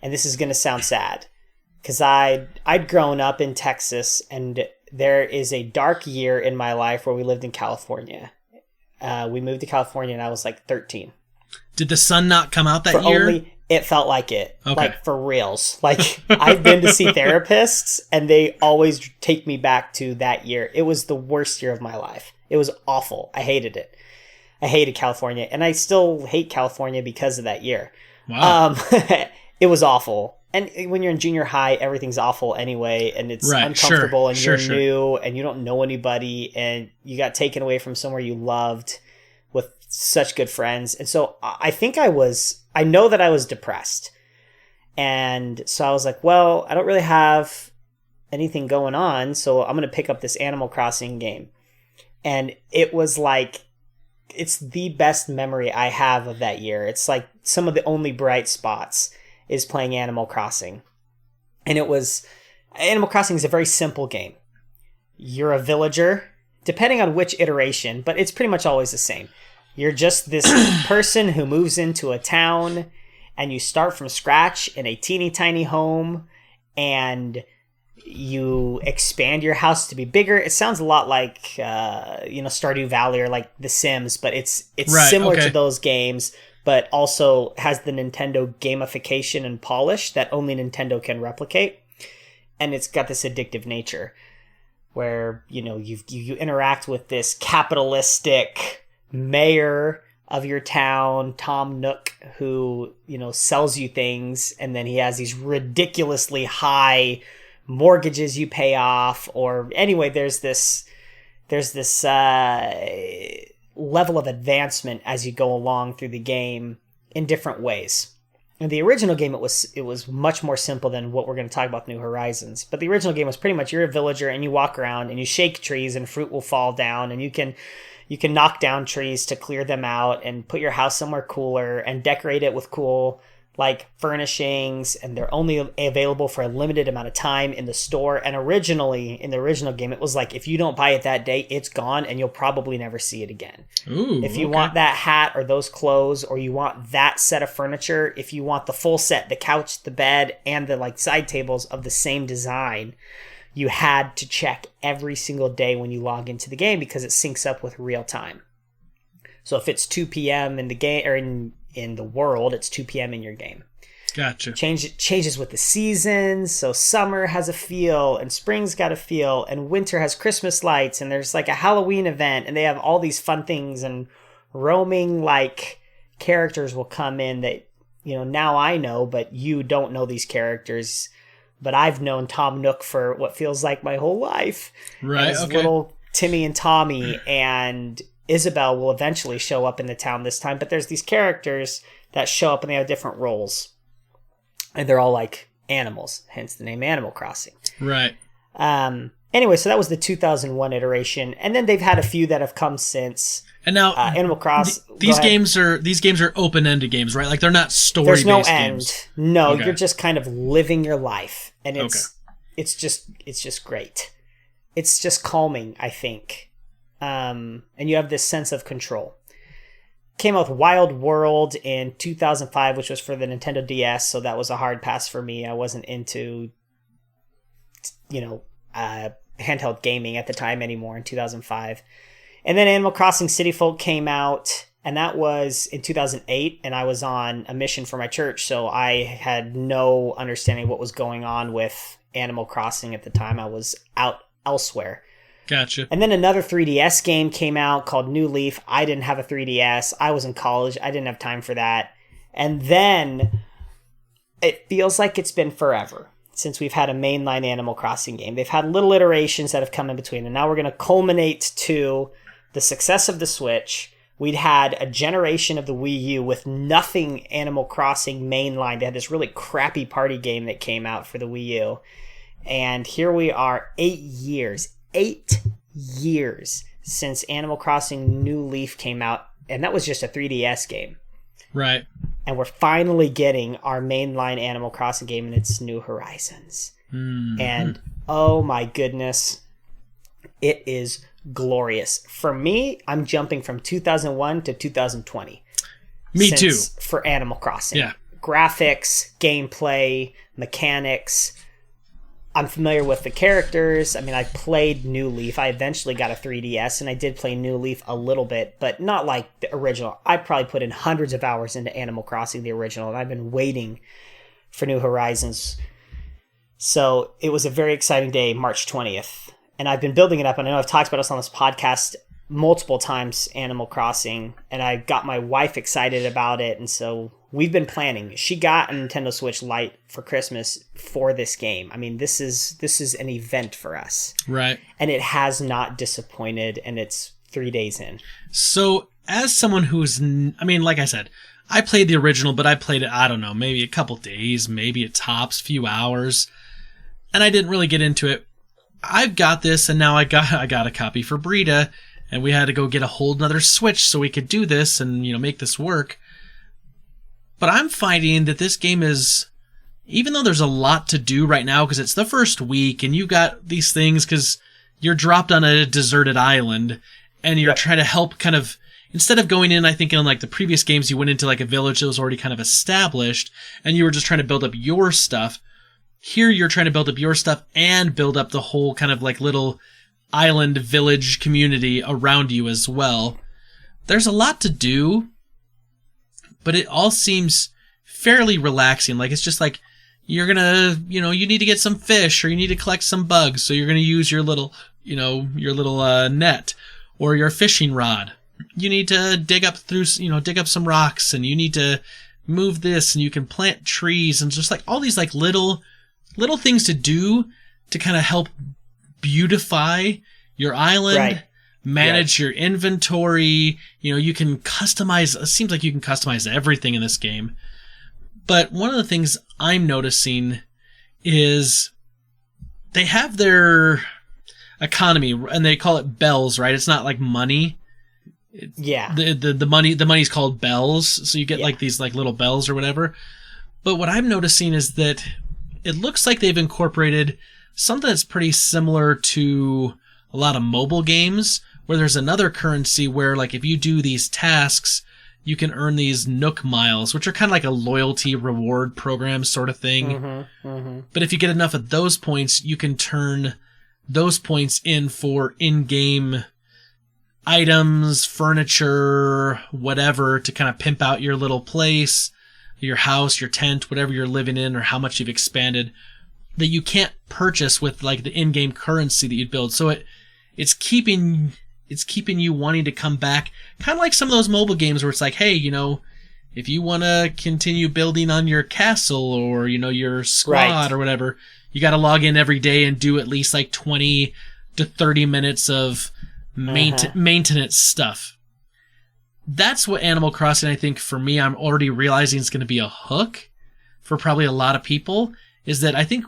And this is going to sound sad. Because I'd grown up in Texas, and there is a dark year in my life where we lived in California. We moved to California, and I was like 13. Did the sun not come out that year? It felt like it. Okay. Like, for reals. Like, I've been to see therapists, and they always take me back to that year. It was the worst year of my life. It was awful. I hated it. I hated California, and I still hate California because of that year. Wow. It was awful. and when you're in junior high, everything's awful anyway, and it's Right, uncomfortable, and sure, you're new, and you don't know anybody, and you got taken away from somewhere you loved with such good friends. And so I think I know that I was depressed. And so I was like, well, I don't really have anything going on, so I'm going to pick up this Animal Crossing game. And it was like, it's the best memory I have of that year. It's like some of the only bright spots is playing Animal Crossing. And Animal Crossing is a very simple game. You're a villager, depending on which iteration, but it's pretty much always the same. You're just this person who moves into a town, and you start from scratch in a teeny tiny home, and you expand your house to be bigger. It sounds a lot like Stardew Valley or like The Sims, but it's right, similar okay. to those games, but also has the Nintendo gamification and polish that only Nintendo can replicate. And it's got this addictive nature where, you interact with this capitalistic mayor of your town, Tom Nook, who, sells you things, and then he has these ridiculously high mortgages you pay off, or anyway, there's this level of advancement as you go along through the game in different ways. In the original game, it was much more simple than what we're going to talk about New Horizons. But the original game was pretty much you're a villager and you walk around and you shake trees and fruit will fall down, and you can knock down trees to clear them out and put your house somewhere cooler and decorate it with cool like furnishings, and they're only available for a limited amount of time in the store. And originally, in the original game, it was like, if you don't buy it that day, it's gone and you'll probably never see it again. Ooh, if you okay. want that hat or those clothes, or you want that set of furniture, if you want the full set, the couch, the bed, and the like side tables of the same design, you had to check every single day when you log into the game because it syncs up with real time. So if it's 2 p.m. in the game, or in the world, it's 2 p.m. in your game. Gotcha. Changes with the seasons. So summer has a feel, and spring's got a feel, and winter has Christmas lights, and there's like a Halloween event, and they have all these fun things, and roaming like characters will come in that, now I know, but you don't know these characters. But I've known Tom Nook for what feels like my whole life. Right, and okay. Little Timmy and Tommy and Isabel will eventually show up in the town this time, but there's these characters that show up and they have different roles. And they're all like animals, hence the name Animal Crossing. Right. Anyway, so that was the 2001 iteration, and then they've had a few that have come since. And now Animal Crossing. These games are open-ended games, right? Like they're not story-based There's no games. end. No, Okay. you're just kind of living your life, and it's just great. It's just calming, I think. And you have this sense of control. Came out with Wild World in 2005, which was for the Nintendo DS, so that was a hard pass for me. I wasn't into, handheld gaming at the time anymore in 2005. And then Animal Crossing City Folk came out, and that was in 2008, and I was on a mission for my church, so I had no understanding of what was going on with Animal Crossing at the time. I was out elsewhere. Gotcha. And then another 3DS game came out called New Leaf. I didn't have a 3DS. I was in college. I didn't have time for that. And then it feels like it's been forever since we've had a mainline Animal Crossing game. They've had little iterations that have come in between. And now we're going to culminate to the success of the Switch. We'd had a generation of the Wii U with nothing Animal Crossing mainline. They had this really crappy party game that came out for the Wii U. And here we are 8 years since Animal Crossing New Leaf came out, and that was just a 3DS game. Right. And we're finally getting our mainline Animal Crossing game, and it's New Horizons. Mm-hmm. And oh my goodness, it is glorious. For me, I'm jumping from 2001 to 2020. Me too. For Animal Crossing. Yeah. Graphics, gameplay, mechanics. I'm familiar with the characters. I mean, I played New Leaf. I eventually got a 3DS, and I did play New Leaf a little bit, but not like the original. I probably put in hundreds of hours into Animal Crossing, the original, and I've been waiting for New Horizons. So it was a very exciting day, March 20th. And I've been building it up, and I know I've talked about this on this podcast multiple times Animal Crossing, and I got my wife excited about it, and so we've been planning. She got a Nintendo Switch Lite for Christmas for this game. I mean, this is an event for us. Right. And it has not disappointed, and it's 3 days in. So, as someone who's, I mean, like I said, I played the original, but I played it, I don't know, maybe a couple days, maybe at tops, few hours, and I didn't really get into it. I've got this, and now I got a copy for Brita, and we had to go get a whole nother Switch so we could do this and, make this work. But I'm finding that this game is, even though there's a lot to do right now because it's the first week and you got these things because you're dropped on a deserted island and you're trying to help kind of, instead of going in, I think in like the previous games, you went into like a village that was already kind of established and you were just trying to build up your stuff. Here you're trying to build up your stuff and build up the whole kind of like little island village community around you as well. There's a lot to do, but it all seems fairly relaxing. Like, it's just like, you're gonna, you need to get some fish, or you need to collect some bugs, so you're gonna use your little, net, or your fishing rod. You need to dig up some rocks, and you need to move this, and you can plant trees, and just like all these like little things to do to kind of help beautify your island. Right. Manage your inventory. You can customize. It seems like you can customize everything in this game. But one of the things I'm noticing is they have their economy, and they call it bells, right? It's not like money. The money's called bells. So you get like these like little bells or whatever. But what I'm noticing is that it looks like they've incorporated something that's pretty similar to a lot of mobile games, where there's another currency where, like, if you do these tasks, you can earn these Nook miles, which are kind of like a loyalty reward program sort of thing. Mm-hmm, mm-hmm. But if you get enough of those points, you can turn those points in for in-game items, furniture, whatever, to kind of pimp out your little place, your house, your tent, whatever you're living in, or how much you've expanded, that you can't purchase with, like, the in-game currency that you'd build. So it's keeping you wanting to come back, kind of like some of those mobile games where it's like, hey, if you want to continue building on your castle or, your squad or whatever, you got to log in every day and do at least like 20 to 30 minutes of maintenance stuff. That's what Animal Crossing, I think, for me, I'm already realizing is going to be a hook for probably a lot of people, is that I think,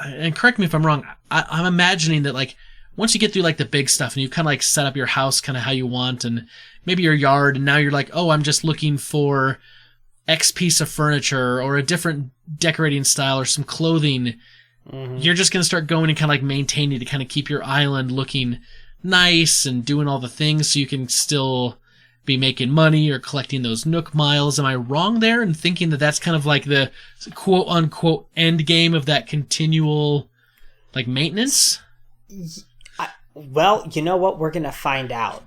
and correct me if I'm wrong, I'm imagining that, like, once you get through like the big stuff and you kind of like set up your house kind of how you want and maybe your yard, and now you're like, oh, I'm just looking for X piece of furniture or a different decorating style or some clothing. Mm-hmm. You're just going to start going and kind of like maintaining to kind of keep your island looking nice and doing all the things so you can still be making money or collecting those Nook miles. Am I wrong there in thinking that that's kind of like the quote unquote end game of that continual like maintenance? Well, you know what? We're going to find out.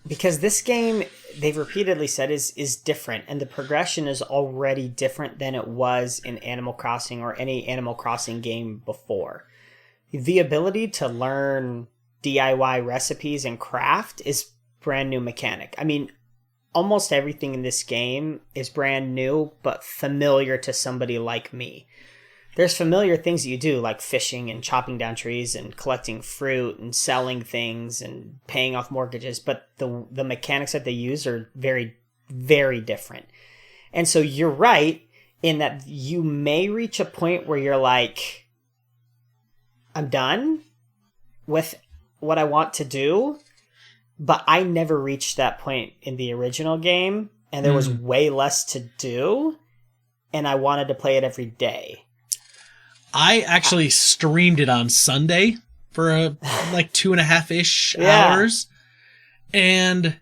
Because this game, they've repeatedly said, is different. And the progression is already different than it was in Animal Crossing or any Animal Crossing game before. The ability to learn DIY recipes and craft is brand new mechanic. I mean, almost everything in this game is brand new, but familiar to somebody like me. There's familiar things that you do, like fishing and chopping down trees and collecting fruit and selling things and paying off mortgages, but the mechanics that they use are very, very different. And so you're right in that you may reach a point where you're like, I'm done with what I want to do, but I never reached that point in the original game, and there was way less to do, and I wanted to play it every day. I actually streamed it on Sunday for like 2.5-ish hours. And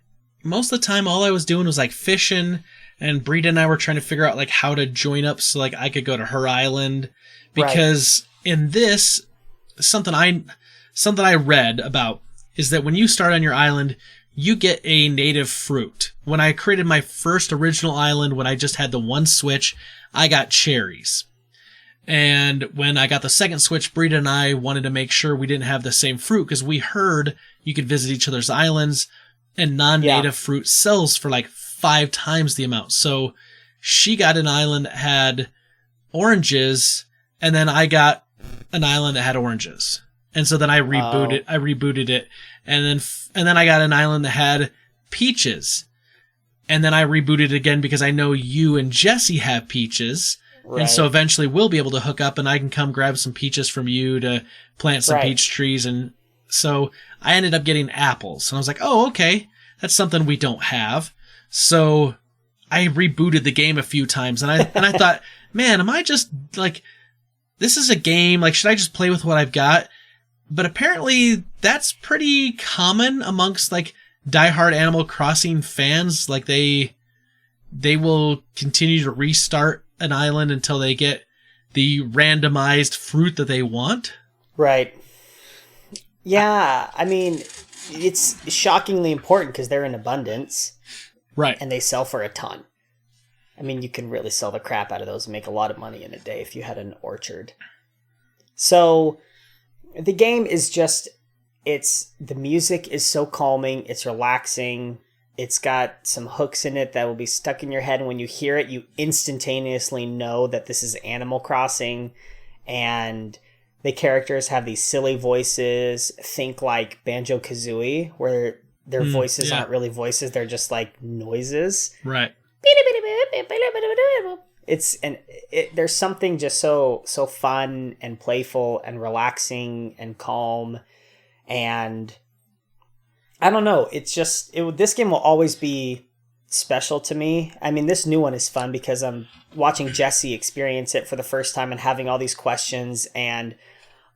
most of the time, all I was doing was like fishing, and Brita and I were trying to figure out like how to join up so like I could go to her island. Because in this, something I read about is that when you start on your island, you get a native fruit. When I created my first original island, when I just had the one Switch, I got cherries. And when I got the second Switch, Brita and I wanted to make sure we didn't have the same fruit, because we heard you could visit each other's islands, and non-native fruit sells for like 5 times the amount. So she got an island that had oranges, and then I got an island that had oranges. And so then I rebooted it, and then I got an island that had peaches. And then I rebooted it again because I know you and Jesse have peaches. Right. And so eventually we'll be able to hook up and I can come grab some peaches from you to plant some peach trees. And so I ended up getting apples. And I was like, oh, okay, that's something we don't have. So I rebooted the game a few times and I thought, man, am I just like, this is a game, like, should I just play with what I've got? But apparently that's pretty common amongst like diehard Animal Crossing fans. Like they will continue to restart an island until they get the randomized fruit that they want. Right. Yeah, I mean, it's shockingly important because they're in abundance. Right. And they sell for a ton. I mean, you can really sell the crap out of those and make a lot of money in a day if you had an orchard. So the game is just, the music is so calming, it's relaxing. It's got some hooks in it that will be stuck in your head. And when you hear it, you instantaneously know that this is Animal Crossing. And the characters have these silly voices. Think like Banjo-Kazooie, where their voices aren't really voices. They're just like noises. Right. There's something just so fun and playful and relaxing and calm. And I don't know. It's just, this game will always be special to me. I mean, this new one is fun because I'm watching Jessie experience it for the first time and having all these questions, and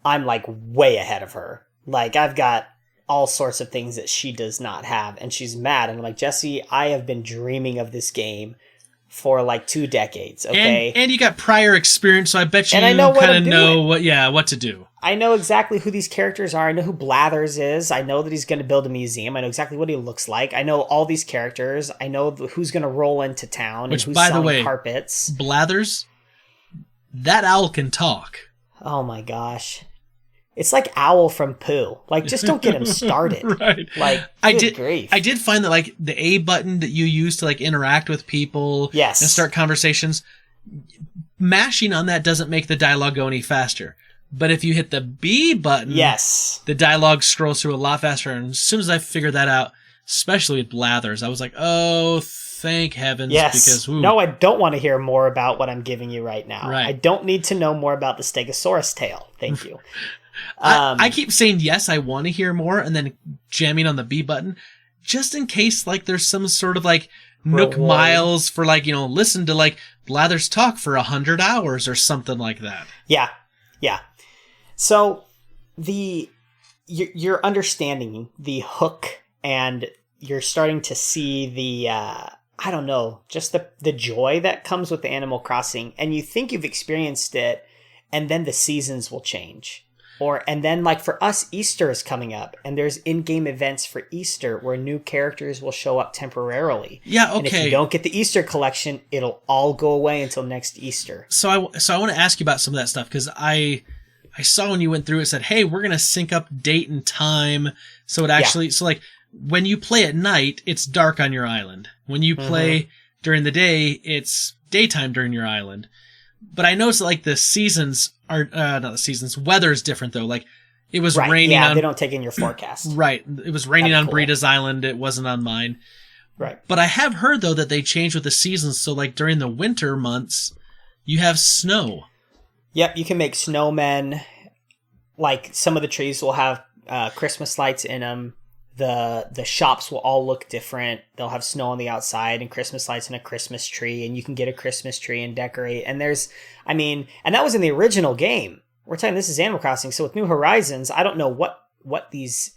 I'm like way ahead of her. Like, I've got all sorts of things that she does not have, and she's mad. And I'm like, Jessie, I have been dreaming of this game for like 2 decades. Okay. And you got prior experience, so I bet you kind of know what to do. I know exactly who these characters are. I know who Blathers is. I know that he's going to build a museum. I know exactly what he looks like. I know all these characters. I know who's going to roll into town and who's selling carpets. Blathers, that owl can talk. Oh my gosh. It's like Owl from Pooh. Like, just don't get him started. Right. Like, grief. I did find that, like, the A button that you use to, like, interact with people and start conversations, mashing on that doesn't make the dialogue go any faster. But if you hit the B button, the dialogue scrolls through a lot faster. And as soon as I figured that out, especially with Blathers, I was like, oh, thank heavens. Yes. Because, no, I don't want to hear more about what I'm giving you right now. Right. I don't need to know more about the Stegosaurus tail. Thank you. I keep saying, yes, I want to hear more, and then jamming on the B button, just in case, like, there's some sort of, like, Nook Miles for, like, listen to, like, Blathers talk for 100 hours or something like that. Yeah. So, you're understanding the hook, and you're starting to see the, I don't know, just the joy that comes with the Animal Crossing, and you think you've experienced it, and then the seasons will change. And then, like, for us, Easter is coming up, and there's in-game events for Easter where new characters will show up temporarily. Yeah, okay. And if you don't get the Easter collection, it'll all go away until next Easter. So I want to ask you about some of that stuff, because I saw when you went through it, said, hey, we're going to sync up date and time. So it actually, so like, when you play at night, it's dark on your island. When you play during the day, it's daytime during your island. But I noticed that, like, the seasons are, not the seasons, weather's different, though. Like, it was raining on... they don't take in your forecast. Right. It was raining on Brita's island. It wasn't on mine. Right. But I have heard, though, that they changed with the seasons. So, like, during the winter months, you have snow. Yep, you can make snowmen. Like, some of the trees will have Christmas lights in them. The shops will all look different. They'll have snow on the outside and Christmas lights and a Christmas tree, and you can get a Christmas tree and decorate. And and that was in the original game. We're talking, this is Animal Crossing. So with New Horizons, I don't know what these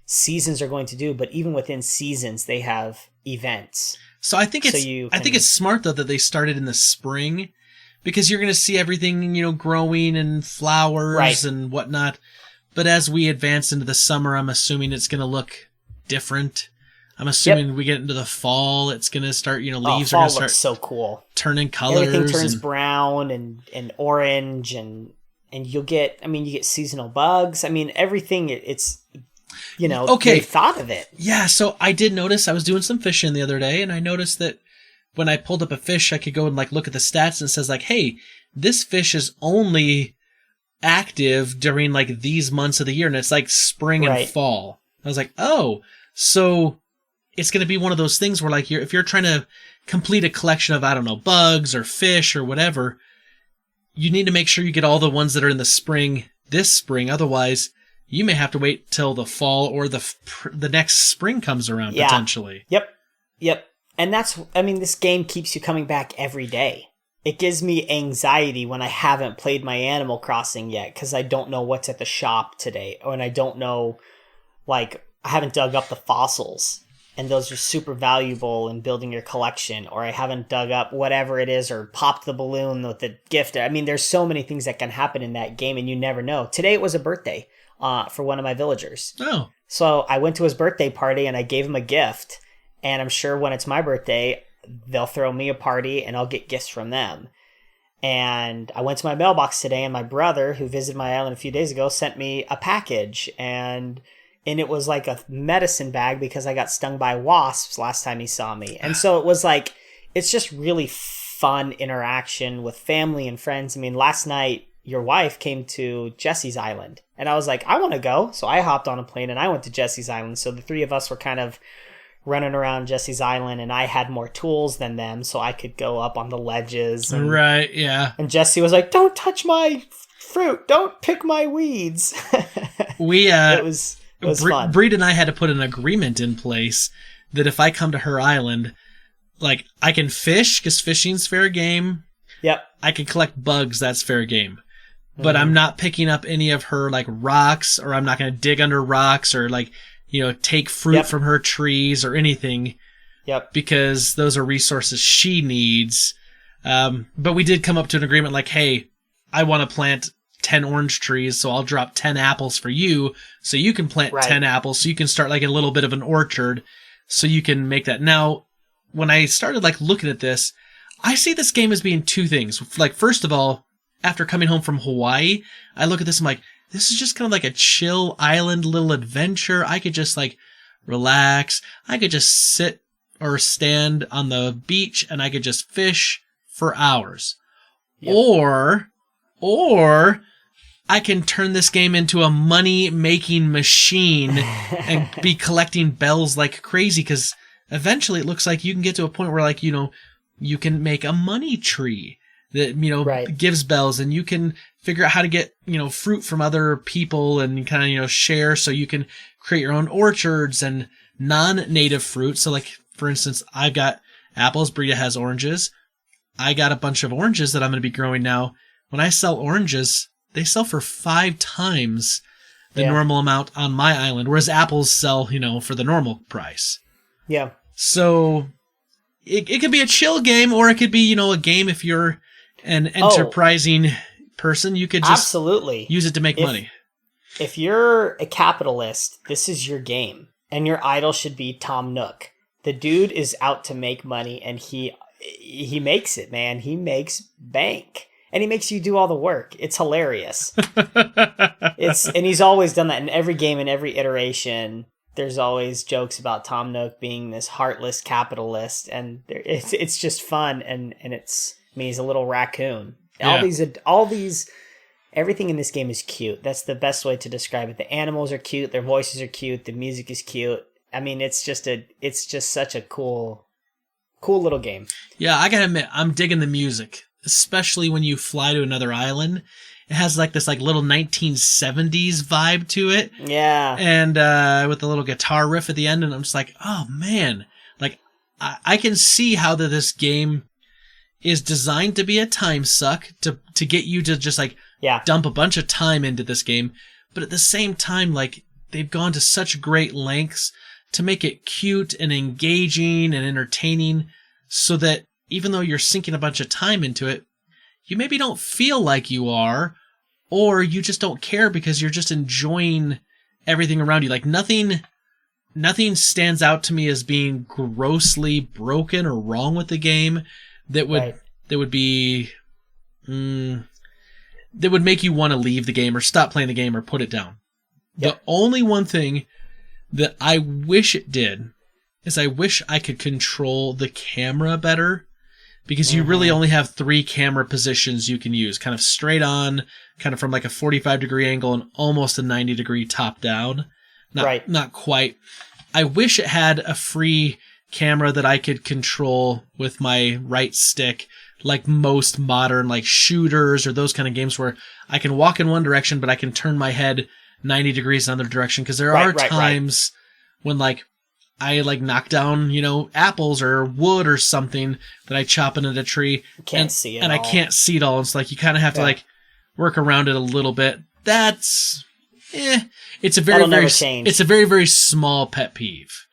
seasons are going to do, but even within seasons, they have events. So I think it's smart, though, that they started in the spring, because you're going to see everything, growing and flowers and whatnot. But as we advance into the summer, I'm assuming it's going to look different. I'm assuming we get into the fall, it's going to start, leaves are going to start so cool. Turning colors. Everything turns brown and orange, and you'll get, you get seasonal bugs. Everything, they thought of it. Yeah, so I did notice I was doing some fishing the other day, and I noticed that when I pulled up a fish, I could go and look at the stats, and it says hey, this fish is only active during these months of the year, and it's spring and fall. I was oh, so it's going to be one of those things where if you're trying to complete a collection of, I don't know, bugs or fish or whatever, you need to make sure you get all the ones that are in the spring this spring. Otherwise, you may have to wait till the fall or the next spring comes around, potentially. Yep. And this game keeps you coming back every day. It gives me anxiety when I haven't played my Animal Crossing yet because I don't know what's at the shop today. And I don't know, I haven't dug up the fossils. And those are super valuable in building your collection. Or I haven't dug up whatever it is or popped the balloon with the gift. There's so many things that can happen in that game and you never know. Today it was a birthday for one of my villagers. Oh. So I went to his birthday party and I gave him a gift. And I'm sure when it's my birthday, they'll throw me a party and I'll get gifts from them. And I went to my mailbox today and my brother, who visited my island a few days ago, sent me a package. And it was a medicine bag because I got stung by wasps last time he saw me. And so it was it's just really fun interaction with family and friends. Last night, your wife came to Jesse's Island. And I was I want to go. So I hopped on a plane and I went to Jesse's Island. So the three of us were kind of running around Jesse's Island, and I had more tools than them, so I could go up on the ledges. Right, yeah. And Jesse was don't touch my fruit. Don't pick my weeds. It was fun. Breed and I had to put an agreement in place that if I come to her island, I can fish, because fishing's fair game. Yep. I can collect bugs, that's fair game. But I'm not picking up any of her, rocks, or I'm not going to dig under rocks, or, take fruit from her trees or anything. Yep. Because those are resources she needs. But we did come up to an agreement hey, I want to plant 10 orange trees, so I'll drop 10 apples for you, so you can plant 10 apples, so you can start a little bit of an orchard, so you can make that. Now, when I started looking at this, I see this game as being two things. First of all, after coming home from Hawaii, I look at this and I'm this is just kind of a chill island little adventure. I could just relax. I could just sit or stand on the beach and I could just fish for hours. Yep. Or I can turn this game into a money-making machine and be collecting bells like crazy, because eventually it looks like you can get to a point where you can make a money tree that gives bells, and you can figure out how to get fruit from other people and kind of share, so you can create your own orchards and non-native fruit. So for instance, I've got apples, Brita has oranges. I got a bunch of oranges that I'm going to be growing now. When I sell oranges, they sell for 5 times the normal amount on my island, whereas apples sell for the normal price. Yeah. So it could be a chill game, or it could be a game if you're an enterprising person. You could just absolutely use it to make money. If you're a capitalist, this is your game, and your idol should be Tom Nook. The dude is out to make money, and he makes it, man. He makes bank, and he makes you do all the work. It's hilarious. And he's always done that in every game, in every iteration. There's always jokes about Tom Nook being this heartless capitalist, and it's just fun, and he's a little raccoon. Yeah. All these, everything in this game is cute. That's the best way to describe it. The animals are cute, their voices are cute, the music is cute. It's just such a cool little game. Yeah, I gotta admit, I'm digging the music, especially when you fly to another island. It has this little 1970s vibe to it. Yeah. And with the little guitar riff at the end, and I'm just oh man, I can see how this game is designed to be a time suck, to get you to just dump a bunch of time into this game. But at the same time, they've gone to such great lengths to make it cute and engaging and entertaining, so that even though you're sinking a bunch of time into it, you maybe don't feel like you are, or you just don't care because you're just enjoying everything around you. Nothing stands out to me as being grossly broken or wrong with the game that would be that would make you want to leave the game or stop playing the game or put it down. Yep. The only one thing that I wish it did is I wish I could control the camera better, because you really only have 3 camera positions you can use, kind of straight on, kind of from like a 45-degree angle, and almost a 90-degree top down. Not quite. I wish it had a free camera that I could control with my right stick, like most modern like shooters or those kind of games where I can walk in one direction, but I can turn my head 90 degrees in another direction, because there are times when like I like knock down, apples or wood or something that I chop into the tree. Can't see it and all. I can't see it all. It's like you kind of have to like work around it a little bit. That's it's a very very small pet peeve.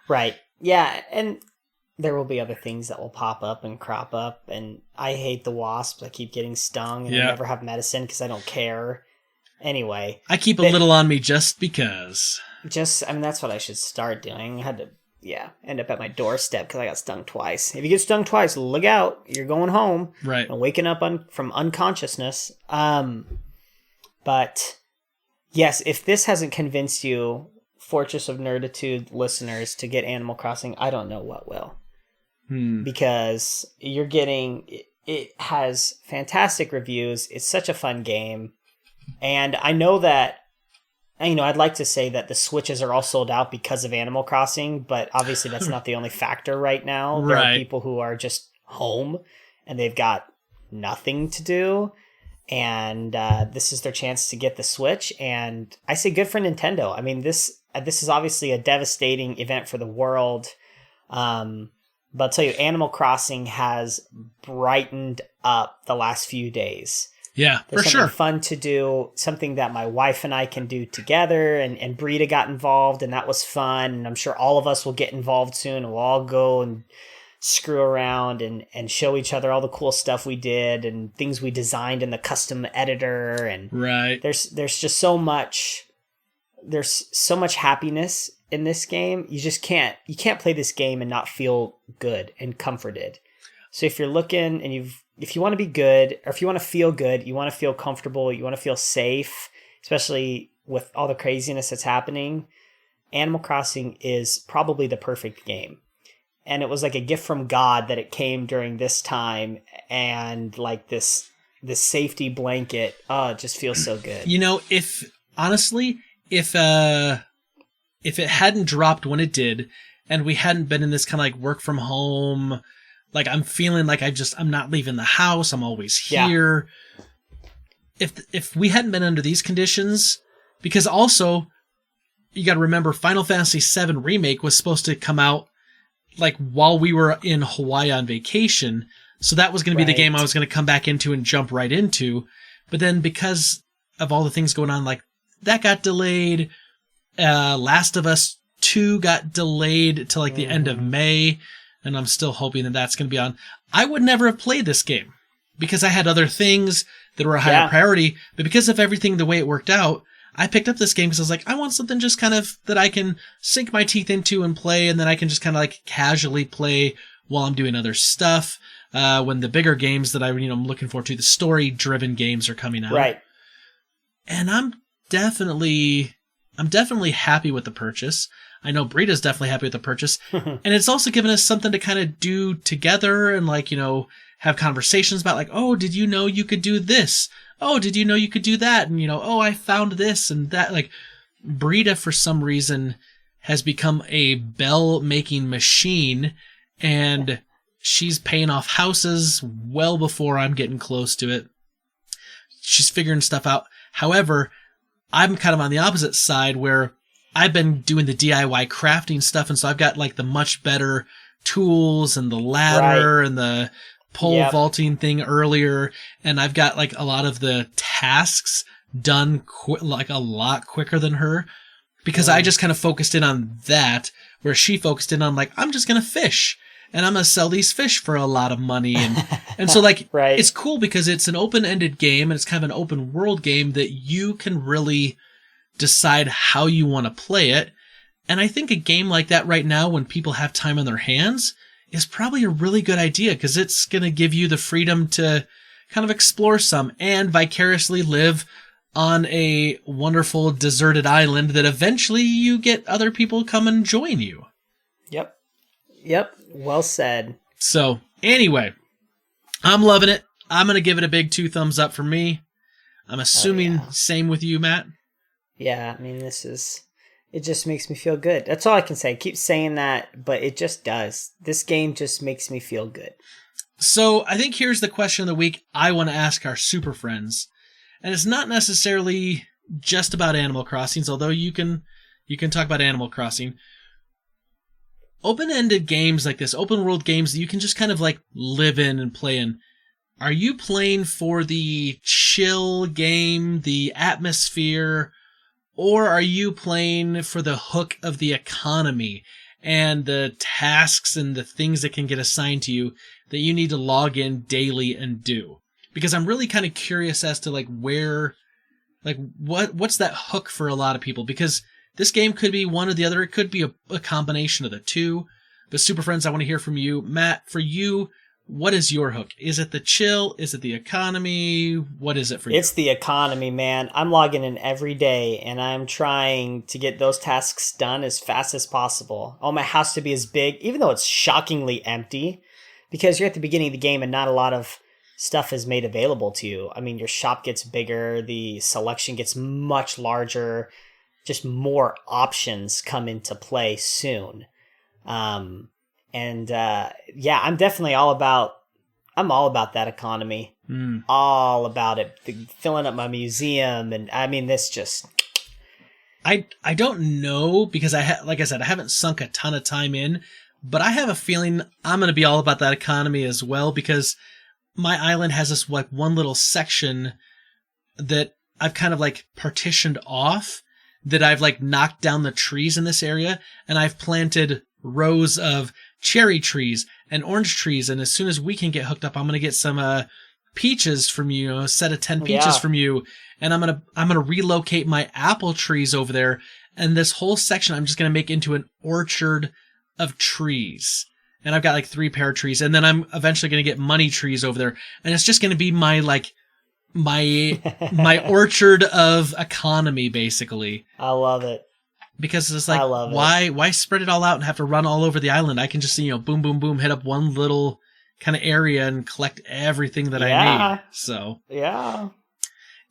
Right. Yeah, and there will be other things that will pop up and crop up, and I hate the wasps. I keep getting stung, and I never have medicine because I don't care. Anyway, I keep a little on me just because. That's what I should start doing. I had to, end up at my doorstep because I got stung twice. If you get stung twice, look out. You're going home. Right. And waking up from unconsciousness. But, yes, if this hasn't convinced you, Fortress of Nerditude listeners, to get Animal Crossing, I don't know what will. Because you're getting... It has fantastic reviews. It's such a fun game. And I know that, I'd like to say that the Switches are all sold out because of Animal Crossing, but obviously that's not the only factor right now. There are people who are just home and they've got nothing to do, and this is their chance to get the Switch. And I say good for Nintendo. I mean, this is obviously a devastating event for the world, but I'll tell you, Animal Crossing has brightened up the last few days. Yeah, There's for something sure. fun to do, something that my wife and I can do together, and Brita got involved, and that was fun, and I'm sure all of us will get involved soon, and we'll all go and screw around and show each other all the cool stuff we did and things we designed in the custom editor, and there's just so much happiness in this game. You can't play this game and not feel good and comforted. So if you're looking and if you want to be good, or if you want to feel good, you want to feel comfortable, you want to feel safe, especially with all the craziness that's happening, Animal Crossing is probably the perfect game. And it was like a gift from God that it came during this time, and like this safety blanket. Oh, it just feels so good. If it hadn't dropped when it did, and we hadn't been in this kind of like work from home, like I'm feeling like I'm not leaving the house, I'm always here. Yeah. If we hadn't been under these conditions, because also you got to remember Final Fantasy VII Remake was supposed to come out like while we were in Hawaii on vacation, so that was going to be the game I was going to come back into and jump right into. But then because of all the things going on, like that got delayed. Last of Us 2 got delayed to like the end of May. And I'm still hoping that that's going to be on. I would never have played this game because I had other things that were a higher priority. But because of everything, the way it worked out, I picked up this game because I was like, I want something just kind of that I can sink my teeth into and play. And then I can just kind of like casually play while I'm doing other stuff. When the bigger games that I'm looking forward to, the story-driven games are coming out. Right. And I'm definitely happy with the purchase. I know Brita's definitely happy with the purchase. And it's also given us something to kind of do together and have conversations about like, oh, did you know you could do this? Oh, did you know you could do that? And, oh, I found this and that. Like, Brita, for some reason, has become a bell-making machine, and she's paying off houses well before I'm getting close to it. She's figuring stuff out. However, I'm kind of on the opposite side where I've been doing the DIY crafting stuff, and so I've got like the much better tools and the ladder and the pole vaulting thing earlier, and I've got like a lot of the tasks done like a lot quicker than her because I just kind of focused in on that, where she focused in on like, I'm just going to fish and I'm going to sell these fish for a lot of money. And so like, it's cool because it's an open-ended game and it's kind of an open world game that you can really decide how you want to play it. And I think a game like that right now, when people have time on their hands, is probably a really good idea because it's going to give you the freedom to kind of explore some and vicariously live on a wonderful deserted island that eventually you get other people come and join you. Yep. Well said. So, anyway, I'm loving it. I'm going to give it a big 2 thumbs up for me. I'm assuming same with you, Matt. Yeah, I mean, it just makes me feel good. That's all I can say. I keep saying that, but it just does. This game just makes me feel good. So, I think here's the question of the week I want to ask our super friends. And it's not necessarily just about Animal Crossings, although you can talk about Animal Crossing. Open-ended games like this, open world games that you can just kind of like live in and play in. Are you playing for the chill game, the atmosphere, or are you playing for the hook of the economy and the tasks and the things that can get assigned to you that you need to log in daily and do? Because I'm really kind of curious as to like where, like what's that hook for a lot of people? Because this game could be one or the other. It could be a combination of the two. But Super Friends, I want to hear from you. Matt, for you, what is your hook? Is it the chill? Is it the economy? What is it for you? It's the economy, man. I'm logging in every day, and I'm trying to get those tasks done as fast as possible. I want my house to be as big, even though it's shockingly empty, because you're at the beginning of the game and not a lot of stuff is made available to you. I mean, your shop gets bigger, the selection gets much larger, just more options come into play soon. I'm definitely all about that economy. All about it. Filling up my museum, and I mean, this just... I don't know, because like I said, I haven't sunk a ton of time in, but I have a feeling I'm going to be all about that economy as well, because my island has this like one little section that I've kind of like partitioned off, that I've like knocked down the trees in this area, and I've planted rows of cherry trees and orange trees. And as soon as we can get hooked up, I'm going to get some peaches from you, a set of 10 peaches from you. And I'm going to relocate my apple trees over there. And this whole section, I'm just going to make into an orchard of trees. And I've got like 3 pear trees. And then I'm eventually going to get money trees over there. And it's just going to be my orchard of economy, basically. I love it. Because it's like, why spread it all out and have to run all over the island? I can just, boom, boom, boom, hit up one little kind of area and collect everything that I need. So, yeah.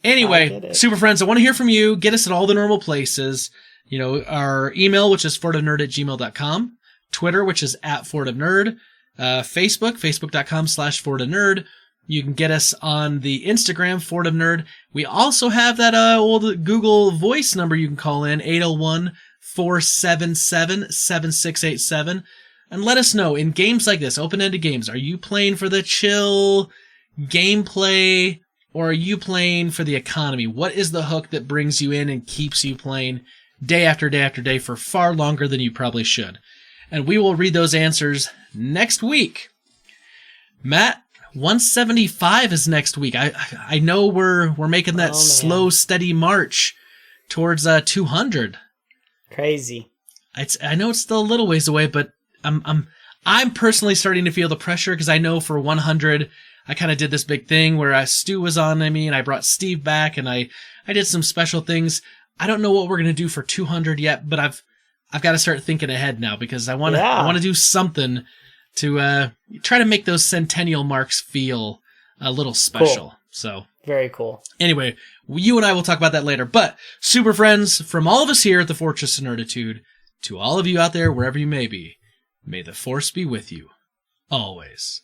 Anyway, Super Friends, I want to hear from you. Get us at all the normal places. Our email, which is fortofnerd@gmail.com. Twitter, which is @fortofnerd. Facebook, facebook.com/fortofnerd. You can get us on the Instagram, Fort of Nerd. We also have that old Google Voice number you can call in, 801-477-7687. And let us know, in games like this, open-ended games, are you playing for the chill gameplay, or are you playing for the economy? What is the hook that brings you in and keeps you playing day after day after day for far longer than you probably should? And we will read those answers next week. Matt, 175 is next week. I know we're making that slow, steady march towards 200. Crazy. I know it's still a little ways away, but I'm personally starting to feel the pressure, because I know for 100 I kind of did this big thing where Stu was on me, and I brought Steve back, and I did some special things. I don't know what we're gonna do for 200 yet, but I've got to start thinking ahead now, because I want to do something to try to make those centennial marks feel a little special. Cool. So very cool. Anyway, you and I will talk about that later. But Super Friends, from all of us here at the Fortress of Nerditude, to all of you out there, wherever you may be, may the Force be with you always.